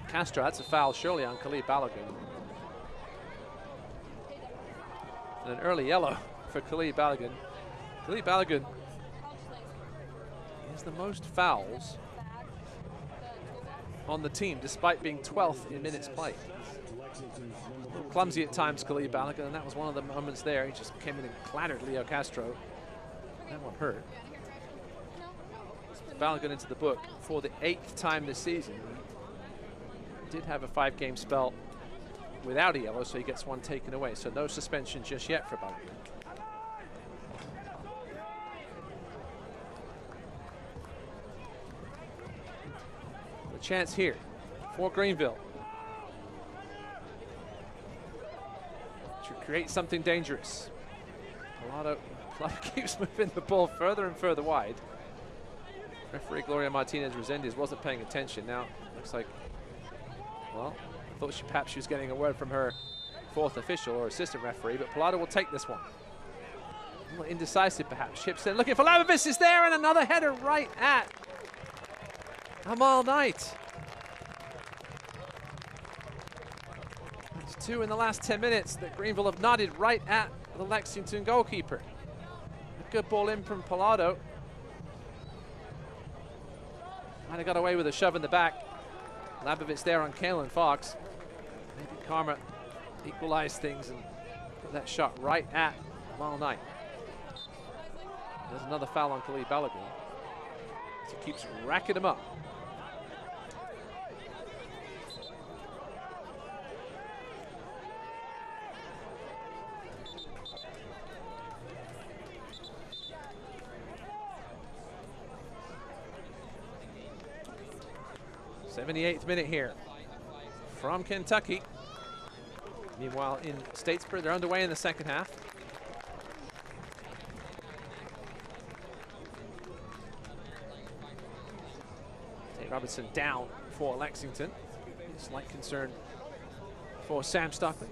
Castro, that's a foul surely on Khalid Balogun. And an early yellow for Khalid Balogun. Khalid Balogun is the most fouls on the team, despite being 12th in minutes played. A little clumsy at times, Khalid Balogun, and that was one of the moments there. He just came in and clattered Leo Castro. That one hurt. Balogun into the book for the 8th time this season. He did have a 5-game spell without a yellow, so he gets one taken away. So no suspension just yet for Balogun. The chance here for Greenville to create something dangerous. Pilado keeps moving the ball further and further wide. Referee Gloria Martinez-Resendez wasn't paying attention. Now looks like, well, I thought perhaps she was getting a word from her 4th official or assistant referee, but Pilado will take this one. A little indecisive perhaps. Chips in, looking for Lavovitz is there, and another header right at Amal Knight. That's 2 in the last 10 minutes that Greenville have nodded right at the Lexington goalkeeper. A good ball in from Pilado. Might have got away with a shove in the back. Lavovitz there on Kalen Fox. Maybe Karma equalized things and put that shot right at Amal Knight. There's another foul on Khalid Balogun. He keeps racking him up. '78th minute here from Kentucky. Meanwhile, in Statesboro, they're underway in the second half. Tate Robertson down for Lexington. Slight concern for Sam Stockley.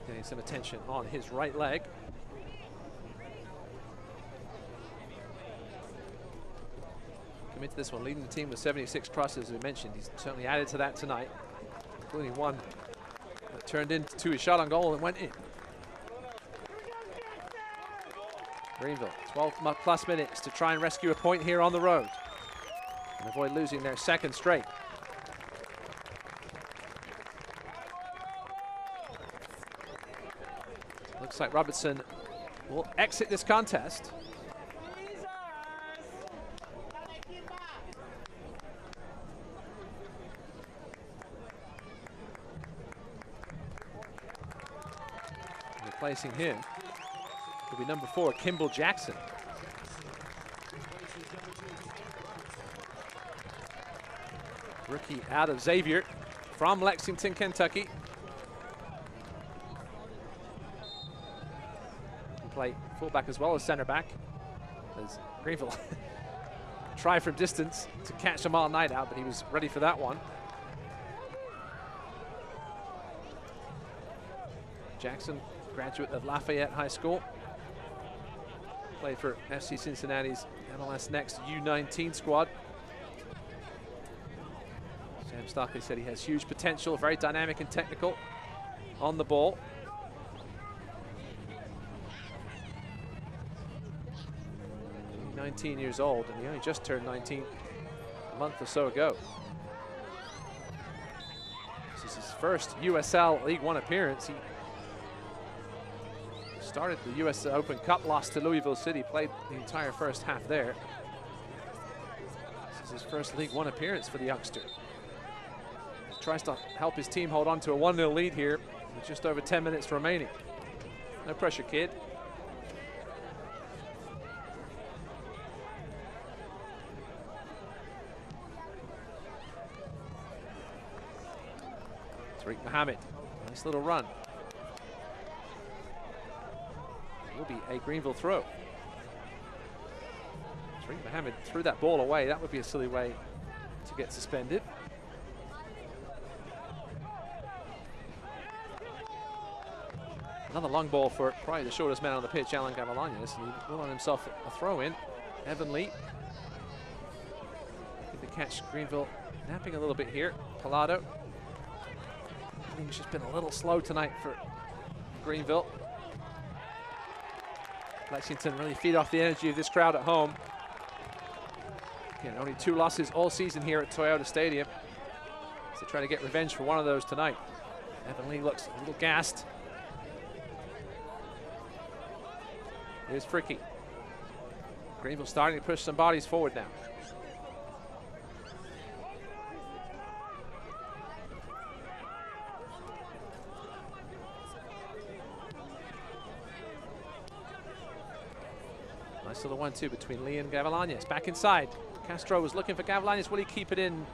Getting some attention on his right leg. Into this one, leading the team with 76 crosses, as we mentioned. He's certainly added to that tonight, including one that turned into his shot on goal and went in. Greenville, 12 plus minutes to try and rescue a point here on the road and avoid losing their 2nd straight. Looks like Robertson will exit this contest. Replacing him will be number 4, Kimball Jackson. Rookie out of Xavier from Lexington, Kentucky. Can play fullback as well as center back, as Greenville try from distance to catch Amal Knight out, but he was ready for that one. Jackson, graduate of Lafayette High School. Played for FC Cincinnati's MLS Next U19 squad. Sam Stockley said he has huge potential, very dynamic and technical on the ball. He's 19 years old, and he only just turned 19 a month or so ago. This is his first USL League One appearance. He started the US Open Cup, lost to Louisville City, played the entire first half there. This is his first League One appearance for the youngster. He tries to help his team hold on to a 1-0 lead here with just over 10 minutes remaining. No pressure, kid. Tariq Mohammed, nice little run. Will be a Greenville throw. Tariq Mohammed threw that ball away. That would be a silly way to get suspended. Another long ball for probably the shortest man on the pitch, Alan Gavilanes. He will on himself a throw in. Evan Lee. Good to catch Greenville napping a little bit here. Palado. I think it's just been a little slow tonight for Greenville. Lexington really feed off the energy of this crowd at home. Again, only 2 losses all season here at Toyota Stadium. So try to get revenge for one of those tonight. Evan Lee looks a little gassed. Here's Fricky. Greenville starting to push some bodies forward now. Nice little 1-2 between Lee and Gavilanes. Back inside. Castro was looking for Gavilanes. Will he keep it in?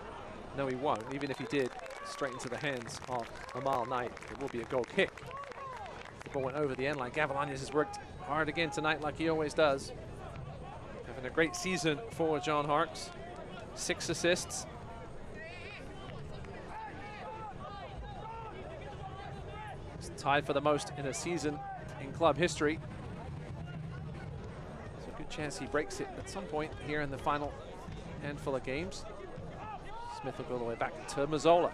No, he won't. Even if he did, straight into the hands of Amal Knight. It will be a goal kick. The ball went over the end line. Gavilanes has worked hard again tonight like he always does. Having a great season for John Harkes. 6 assists. He's tied for the most in a season in club history. So a good chance he breaks it at some point here in the final handful of games. Smith will go all the way back to Mazzola.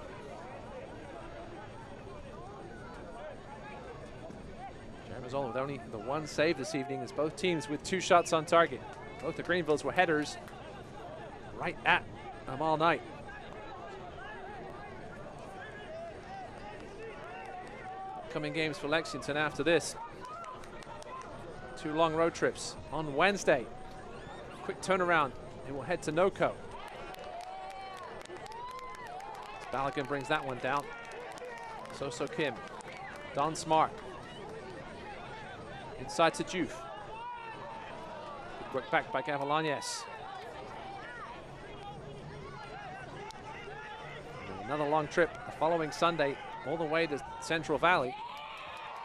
Mazzola with only the 1 save this evening, as both teams with 2 shots on target. Both the Greenvilles were headers right at Amal Knight. Coming games for Lexington after this. 2 long road trips on Wednesday. Quick turnaround. They will head to NOCO. Balogun brings that one down. So Kim. Don Smart. Inside to Juve. Good work back by Gavilanes. Another long trip the following Sunday all the way to Central Valley.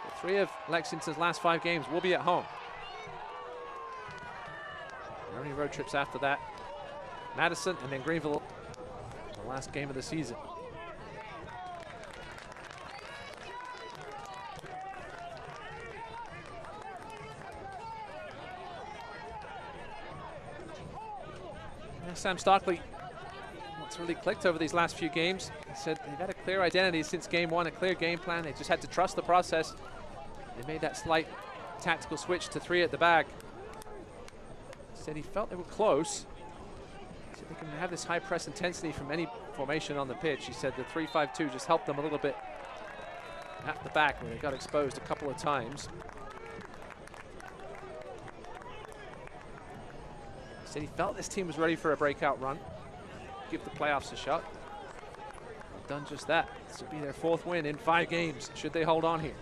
The 3 of Lexington's last 5 games will be at home. The only road trips after that. Madison and then Greenville, the last game of the season. Sam Stockley, what's really clicked over these last few games, he said they've had a clear identity since game 1, a clear game plan. They just had to trust the process. They made that slight tactical switch to 3 at the back. He said he felt they were close. He said they can have this high press intensity from any formation on the pitch. He said the 3-5-2 just helped them a little bit at the back where they got exposed a couple of times. Said he felt this team was ready for a breakout run, give the playoffs a shot. They've done just that. This will be their 4th win in 5 games, should they hold on here.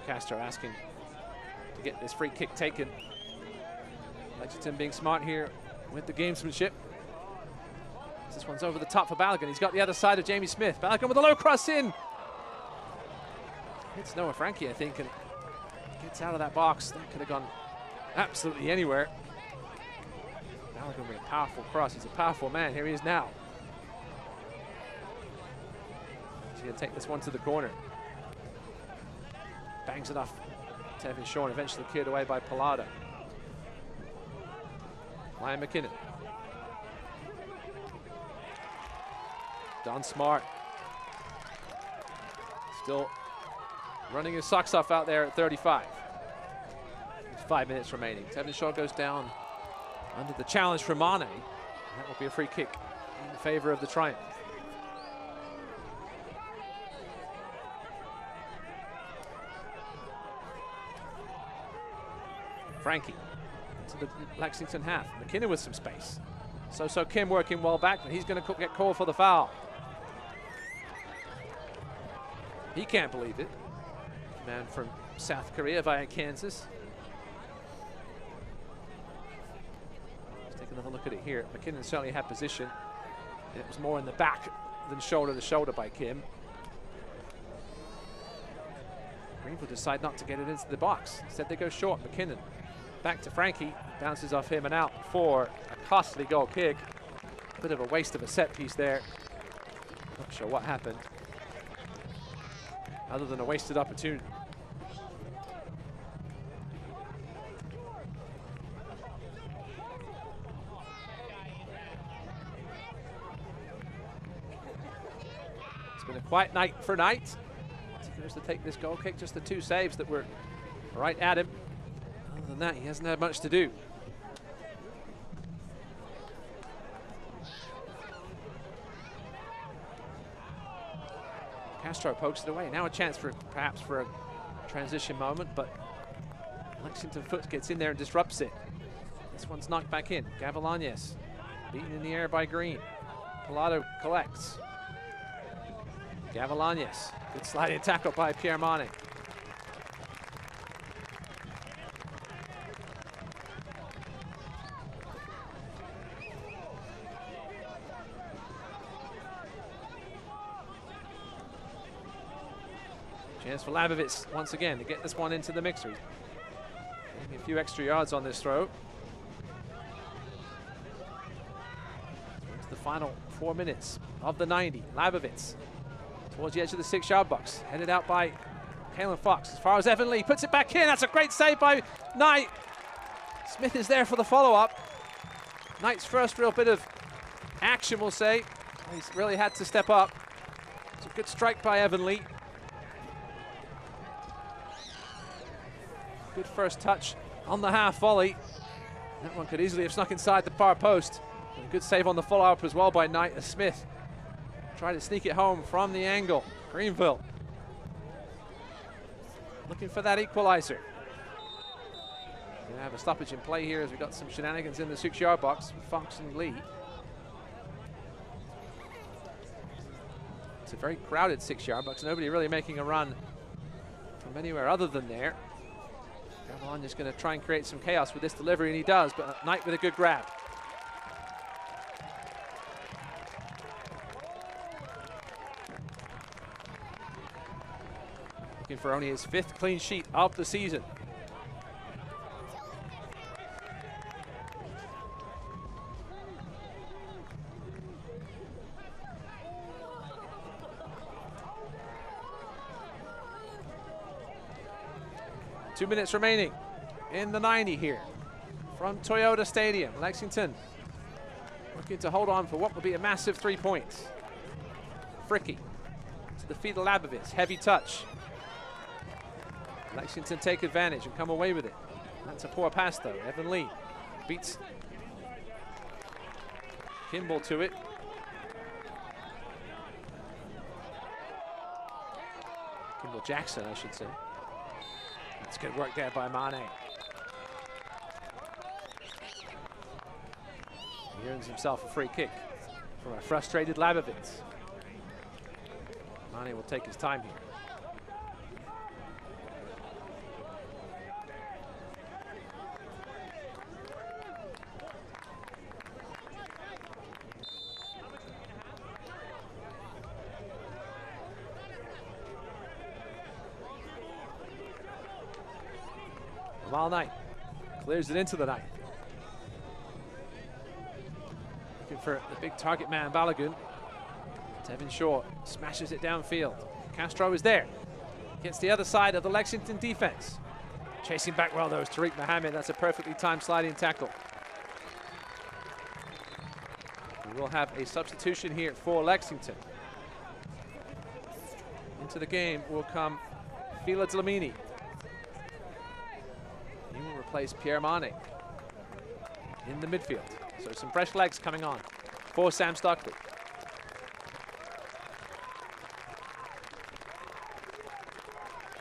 Castro asking to get this free kick taken Lexington being smart here with the gamesmanship. This one's over the top for Balogun. He's got the other side of Jamie Smith. Balogun with a low cross in. Hits Noah Frankie, I think, and gets out of that box. That could have gone absolutely anywhere. Balogun with a powerful cross. He's a powerful man. Here he is now. He's going to take this one to the corner. Bangs it off to Evan Shaw, eventually cleared away by Palada. Ryan McKinnon. Don Smart. Still running his socks off out there at 35. There's 5 minutes remaining. Tevin Shaw goes down under the challenge from Mane. That will be a free kick in favor of the Triumph. Frankie into the Lexington half. McKinnon with some space. So Kim working well back, but he's going to get called for the foul. He can't believe it. Man from South Korea via Kansas. Let's take another look at it here. McKinnon certainly had position. It was more in the back than shoulder to shoulder by Kim. Greenville decide not to get it into the box. Instead they go short. McKinnon back to Frankie. Bounces off him and out for a costly goal kick. A bit of a waste of a set piece there. Not sure what happened, other than a wasted opportunity. It's been a quiet night for Knight. He goes to take this goal kick, just the two saves that were right at him. Other than that, he hasn't had much to do. Castro pokes it away. Now a chance for perhaps for a transition moment, but Lexington foot gets in there and disrupts it. This one's knocked back in. Gavilanes beaten in the air by Green. Pilato collects. Gavilanes, good sliding tackle by Pierre Mane. Chance for Labovitz once again to get this one into the mixer. Getting a few extra yards on this throw. Into the final 4 minutes of the 90. Labovitz towards the edge of the 6-yard box. Headed out by Kalen Fox. As far as Evan Lee puts it back in. That's a great save by Knight. Smith is there for the follow-up. Knight's first real bit of action, we'll say. He's really had to step up. It's a good strike by Evan Lee. Good first touch on the half volley. That one could easily have snuck inside the far post. And a good save on the follow-up as well by Knight as Smith tried to sneak it home from the angle. Greenville looking for that equalizer. Gonna have a stoppage in play here as we've got some shenanigans in the 6-yard box with Fox and Lee. It's a very crowded 6-yard box. Nobody really making a run from anywhere other than there. Gavilan is going to try and create some chaos with this delivery, and he does, but Knight with a good grab. Looking for only his 5th clean sheet of the season. Two minutes remaining in the 90 here from Toyota Stadium. Lexington looking to hold on for what will be a massive 3 points. Fricky to the feet of Labovitz. Heavy touch. Lexington take advantage and come away with it. That's a poor pass though. Evan Lee beats Kimball to it. Kimball Jackson, I should say. That's good work there by Mane. He earns himself a free kick from a frustrated Labovitz. Mane will take his time here. mile 9. Clears it into the 9. Looking for the big target man, Balogun. Tevin Short smashes it downfield. Castro is there. Gets the other side of the Lexington defense. Chasing back well, though, is Tariq Mohammed. That's a perfectly timed sliding tackle. We will have a substitution here for Lexington. Into the game will come Fila Dlamini. He will replace Pierre Mane in the midfield. So some fresh legs coming on for Sam Stockley.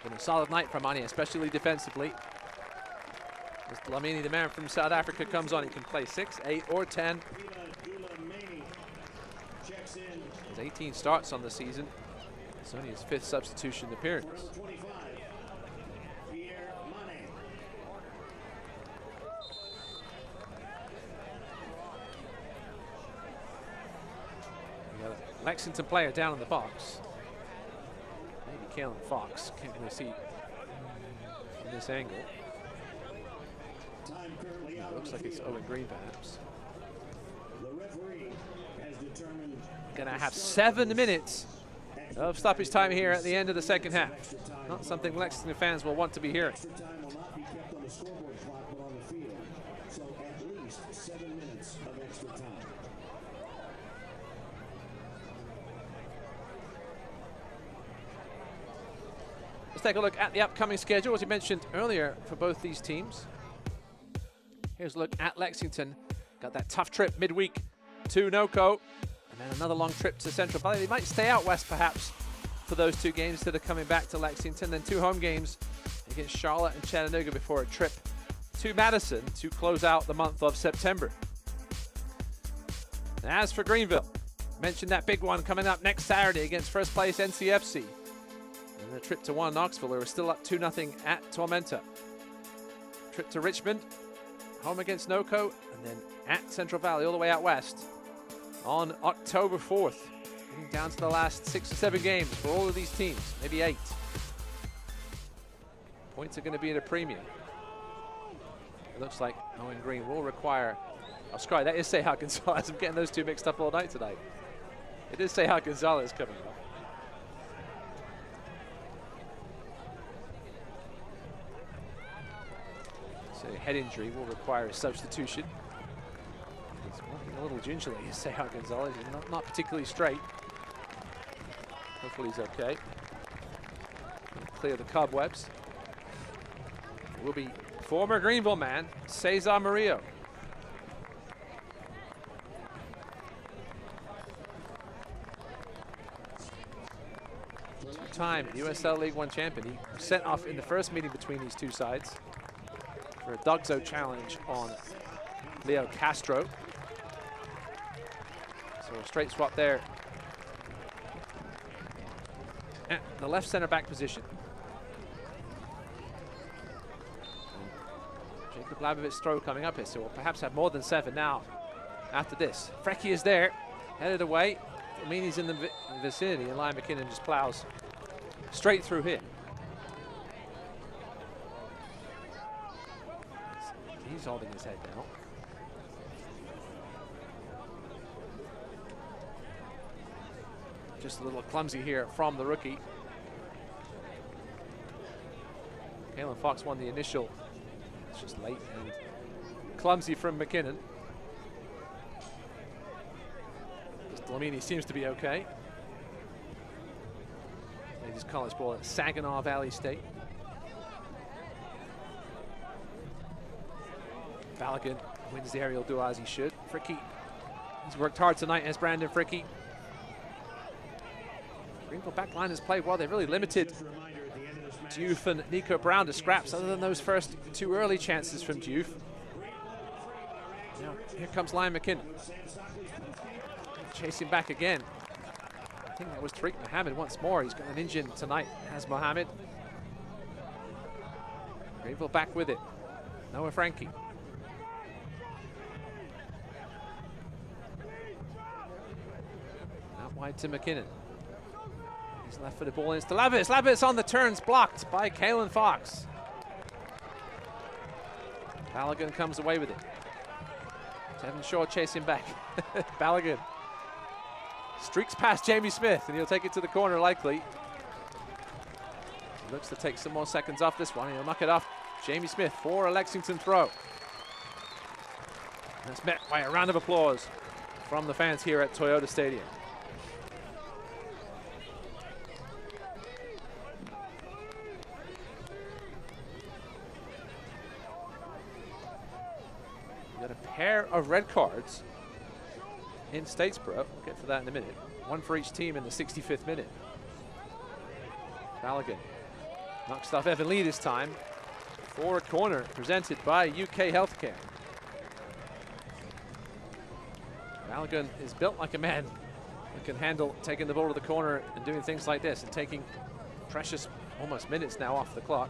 Been a solid night for Mane, especially defensively. As Dlamini, the man from South Africa, comes on. He can play 6, 8, or 10. Has 18 starts on the season. It's only his 5th substitution appearance. Lexington player down in the box. Maybe Kalen Fox. Can't really see from this angle. It looks like it's Owen Green, perhaps. Gonna have 7 minutes of stoppage time here at the end of the second half. Not something Lexington fans will want to be hearing. Let's take a look at the upcoming schedule, as we mentioned earlier, for both these teams. Here's a look at Lexington. Got that tough trip midweek to NOCO, and then another long trip to Central Valley. They might stay out west, perhaps, for those 2 games instead of coming back to Lexington. Then 2 home games against Charlotte and Chattanooga before a trip to Madison to close out the month of September. And as for Greenville, mentioned that big one coming up next Saturday against first place NCFC. And a trip to Knoxville, where we're still up 2-0 at Tormenta. Trip to Richmond, home against NOCO, and then at Central Valley all the way out west on October 4th. Getting down to the last 6 or 7 games for all of these teams, maybe 8. Points are going to be at a premium. It looks like Owen Green will require... Oh, sorry, that is Seha Gonzalez. I'm getting those 2 mixed up all night tonight. It is Seha Gonzalez coming up. So head injury will require a substitution. He's walking a little gingerly, Seha Gonzalez. He's not particularly straight. Hopefully he's okay. Clear the cobwebs. It will be former Greenville man, Cesar Murillo. Two-time USL League One champion. He sent off in the first meeting between these 2 sides for a Dugzo challenge on Leo Castro. So a straight swap there at the left center back position. And Jacob Labovit's throw coming up here, so we'll perhaps have more than 7 now after this. Frecky is there, headed away. Dlamini's in the vicinity, and Lion McKinnon just plows straight through here. He's holding his head now. Just a little clumsy here from the rookie. Kalen Fox won the initial. It's just late and clumsy from McKinnon. Dlamini seems to be okay. Ladies college ball at Saginaw Valley State. Balogun wins the aerial duel as he should. Fricky, he's worked hard tonight as Brandon Fricky. Greenville backline has played well. They've really limited Diouf and Nico Brown to scraps, other than those first 2 early chances from Diouf. Now, here comes Lion McKinnon. Chasing back again. I think that was Tariq Mohammed once more. He's got an engine tonight, has Mohammed. Greenville back with it. Noah Frankie. Out wide to McKinnon. He's left for the ball, and it's to Labovitz. Labovitz on the turns, blocked by Kalen Fox. Balogun comes away with it. Tevin Shaw chasing back. Balogun streaks past Jamie Smith, and he'll take it to the corner likely. He looks to take some more seconds off this one. He'll knock it off. Jamie Smith for a Lexington throw. And that's met by a round of applause from the fans here at Toyota Stadium. We got a pair of red cards in Statesboro. We'll get to that in a minute. One for each team in the 65th minute. Balogun knocks off Evan Lee this time for a corner presented by UK Healthcare. Balogun is built like a man who can handle taking the ball to the corner and doing things like this and taking precious almost minutes now off the clock.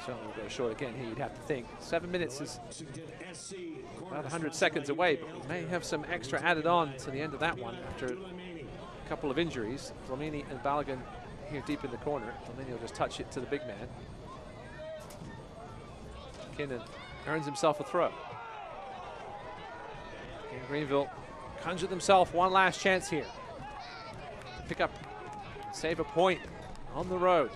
So we'll go short again here, you'd have to think. 7 minutes is about 100 seconds away, but we may have some extra added on to the end of that one after a couple of injuries. Flamini and Balogun here deep in the corner. Flamini will just touch it to the big man. Kinnan earns himself a throw. And Greenville conjured themselves one last chance here to pick up, save a point on the road.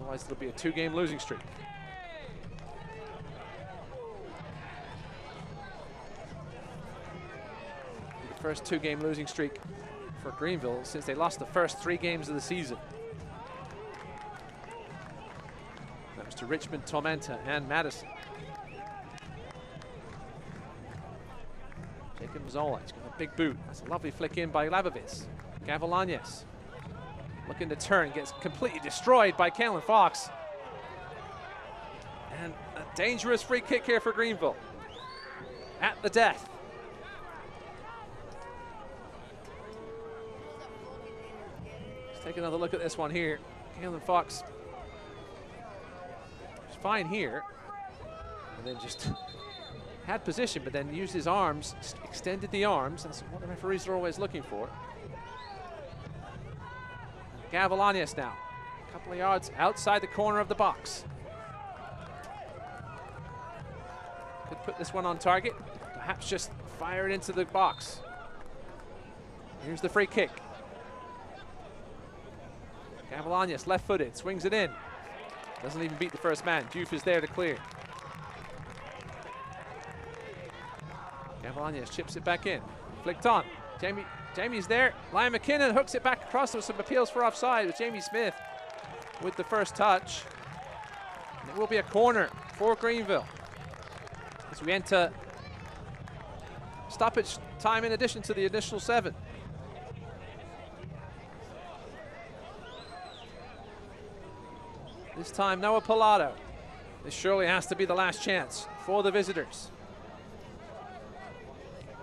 Otherwise, it'll be a 2-game losing streak. The first 2-game losing streak for Greenville since they lost the first 3 games of the season. That was to Richmond, Tormenta, and Madison. Jacob Mazzola, he's got a big boot. That's a lovely flick in by Labovic. Gavilanes looking to turn, gets completely destroyed by Kalen Fox. And a dangerous free kick here for Greenville. At the death. Let's take another look at this one here. Kalen Fox is fine here. And then just had position, but then used his arms, extended the arms. That's what the referees are always looking for. Gavilanes now, a couple of yards outside the corner of the box. Could put this one on target, perhaps just fire it into the box. Here's the free kick. Gavilanes, left-footed, swings it in. Doesn't even beat the first man. Diouf is there to clear. Gavilanes chips it back in, flicked on. Jamie's there. Liam McKinnon hooks it back across with some appeals for offside with Jamie Smith with the first touch. And it will be a corner for Greenville as we enter stoppage time in addition to the initial 7. This time, Noah Pilato. This surely has to be the last chance for the visitors.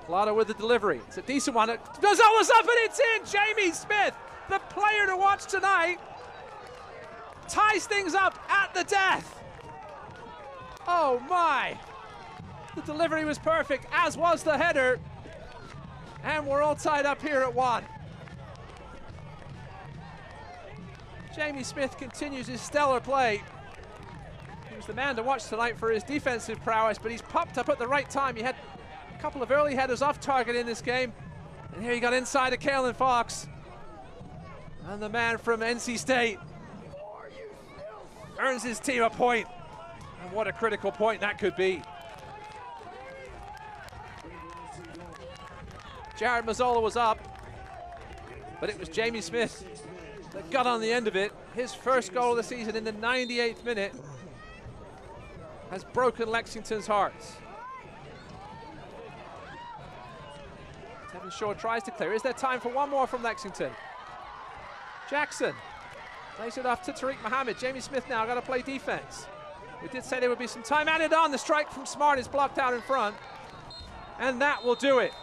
Pilato with the delivery. It's a decent one. Mazzola's up and it's in! Jamie Smith, the player to watch tonight, ties things up at the death. Oh my! The delivery was perfect, as was the header. And we're all tied up here at 1. Jamie Smith continues his stellar play. He was the man to watch tonight for his defensive prowess, but he's popped up at the right time. He had a couple of early headers off target in this game. And here he got inside of Kalen Fox. And the man from NC State earns his team a point. And what a critical point that could be. Jared Mazzola was up, but it was Jamie Smith that got on the end of it. His first goal of the season in the 98th minute has broken Lexington's hearts. Tevin Shaw tries to clear. Is there time for one more from Lexington? Jackson plays it off to Tariq Mohammed. Jamie Smith now got to play defense. We did say there would be some time added on. The strike from Smart is blocked out in front. And that will do it.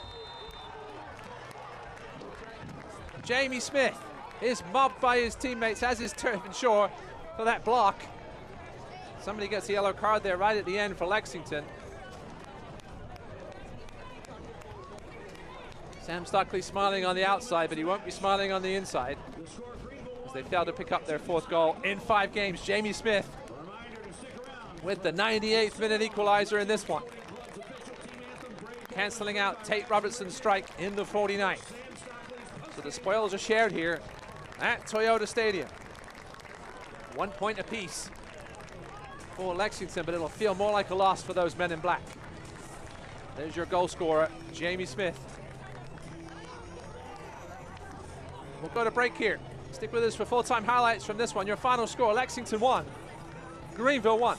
Jamie Smith is mobbed by his teammates, as is Tevin Shaw, for that block. Somebody gets a yellow card there right at the end for Lexington. Sam Stockley smiling on the outside, but he won't be smiling on the inside, as they failed to pick up their 4th goal in 5 games. Jamie Smith with the 98th minute equalizer in this one, cancelling out Tate Robertson's strike in the 49th. So the spoils are shared here at Toyota Stadium. 1 point apiece for Lexington, but it'll feel more like a loss for those men in black. There's your goal scorer, Jamie Smith. We'll go to break here. Stick with us for full-time highlights from this one. Your final score: Lexington 1, Greenville 1.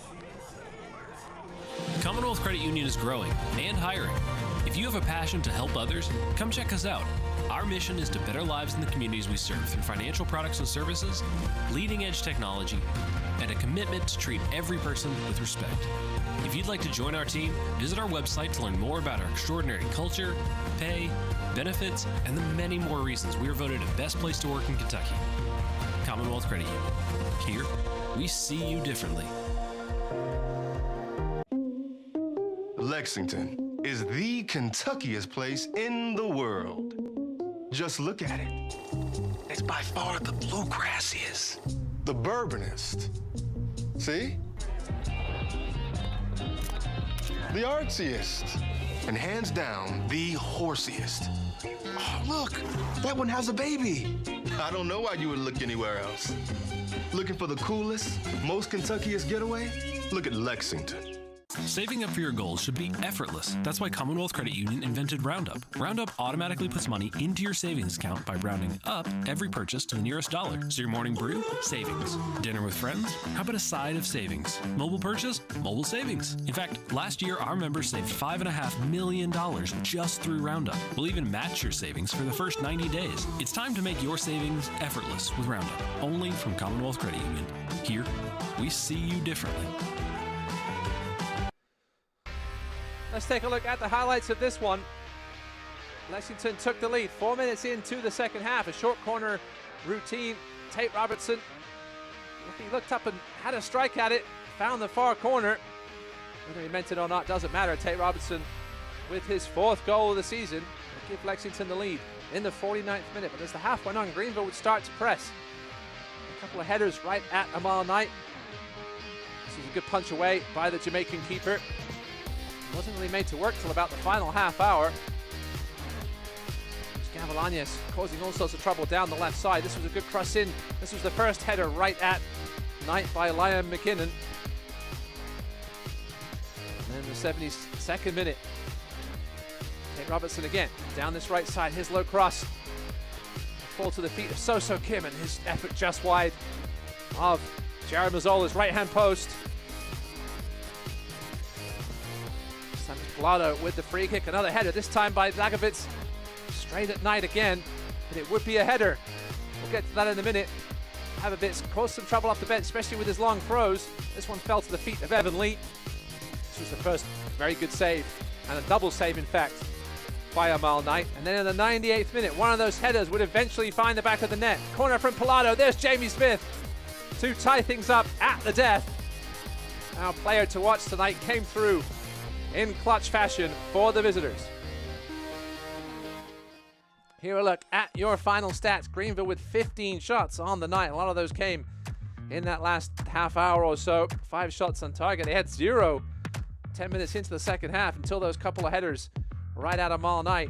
Commonwealth Credit Union is growing and hiring. If you have a passion to help others, come check us out. Our mission is to better lives in the communities we serve through financial products and services, leading-edge technology, and a commitment to treat every person with respect. If you'd like to join our team, visit our website to learn more about our extraordinary culture, pay, benefits, and the many more reasons we are voted the best place to work in Kentucky. Commonwealth Credit Union. Here, we see you differently. Lexington is the Kentuckiest place in the world. Just look at it. It's by far the bluegrassiest, the bourbonist. See? The artsiest, and hands down, the horsiest. Oh, look, that one has a baby. I don't know why you would look anywhere else. Looking for the coolest, most Kentuckiest getaway? Look at Lexington. Saving up for your goals should be effortless. That's why Commonwealth Credit Union invented Roundup. Roundup automatically puts money into your savings account by rounding up every purchase to the nearest dollar. So your morning brew? Savings. Dinner with friends? How about a side of savings? Mobile purchase? Mobile savings. In fact, last year our members saved $5.5 million just through Roundup. We'll even match your savings for the first 90 days. It's time to make your savings effortless with Roundup. Only from Commonwealth Credit Union. Here, we see you differently. Let's take a look at the highlights of this one. Lexington took the lead 4 minutes into the second half. A short corner routine. Tate Robertson, he looked up and had a strike at it, found the far corner. Whether he meant it or not doesn't matter. Tate Robertson with his 4th goal of the season will give Lexington the lead in the 49th minute. But as the half went on, Greenville would start to press. A couple of headers right at Amal Knight. This is a good punch away by the Jamaican keeper. Wasn't really made to work till about the final half hour. Gavilanes causing all sorts of trouble down the left side. This was a good cross in. This was the first header right at Knight by Liam McKinnon. And then the 72nd minute. Tate Robertson again down this right side. His low cross. Fall to the feet of So Kim, and his effort just wide of Jared Mazzola's right-hand post. Blotto with the free kick, another header, this time by Zagovitz, straight at Knight again, but it would be a header. We'll get to that in a minute. Havovitz caused some trouble off the bench, especially with his long throws. This one fell to the feet of Evan Lee. This was the first very good save, and a double save in fact, by Amal Knight. And then in the 98th minute, one of those headers would eventually find the back of the net. Corner from Pilato, there's Jamie Smith to tie things up at the death. Our player to watch tonight came through in clutch fashion for the visitors. Here a look at your final stats. Greenville with 15 shots on the night. A lot of those came in that last half hour or so. 5 shots on target. They had 0 10 minutes into the second half until those couple of headers right out of Amal Knight.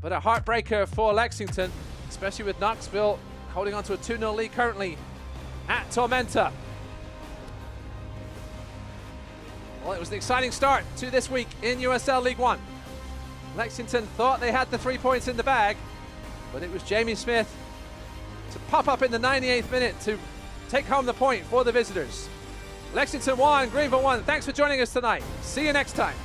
But a heartbreaker for Lexington, especially with Knoxville holding on to a 2-0 lead currently at Tormenta. Well, it was an exciting start to this week in USL League One. Lexington thought they had the 3 points in the bag, but it was Jamie Smith to pop up in the 98th minute to take home the point for the visitors. Lexington 1, Greenville 1. Thanks for joining us tonight. See you next time.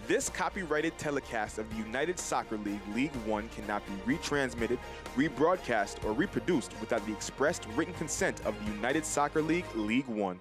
This copyrighted telecast of the United Soccer League League One cannot be retransmitted, rebroadcast, or reproduced without the expressed written consent of the United Soccer League League One.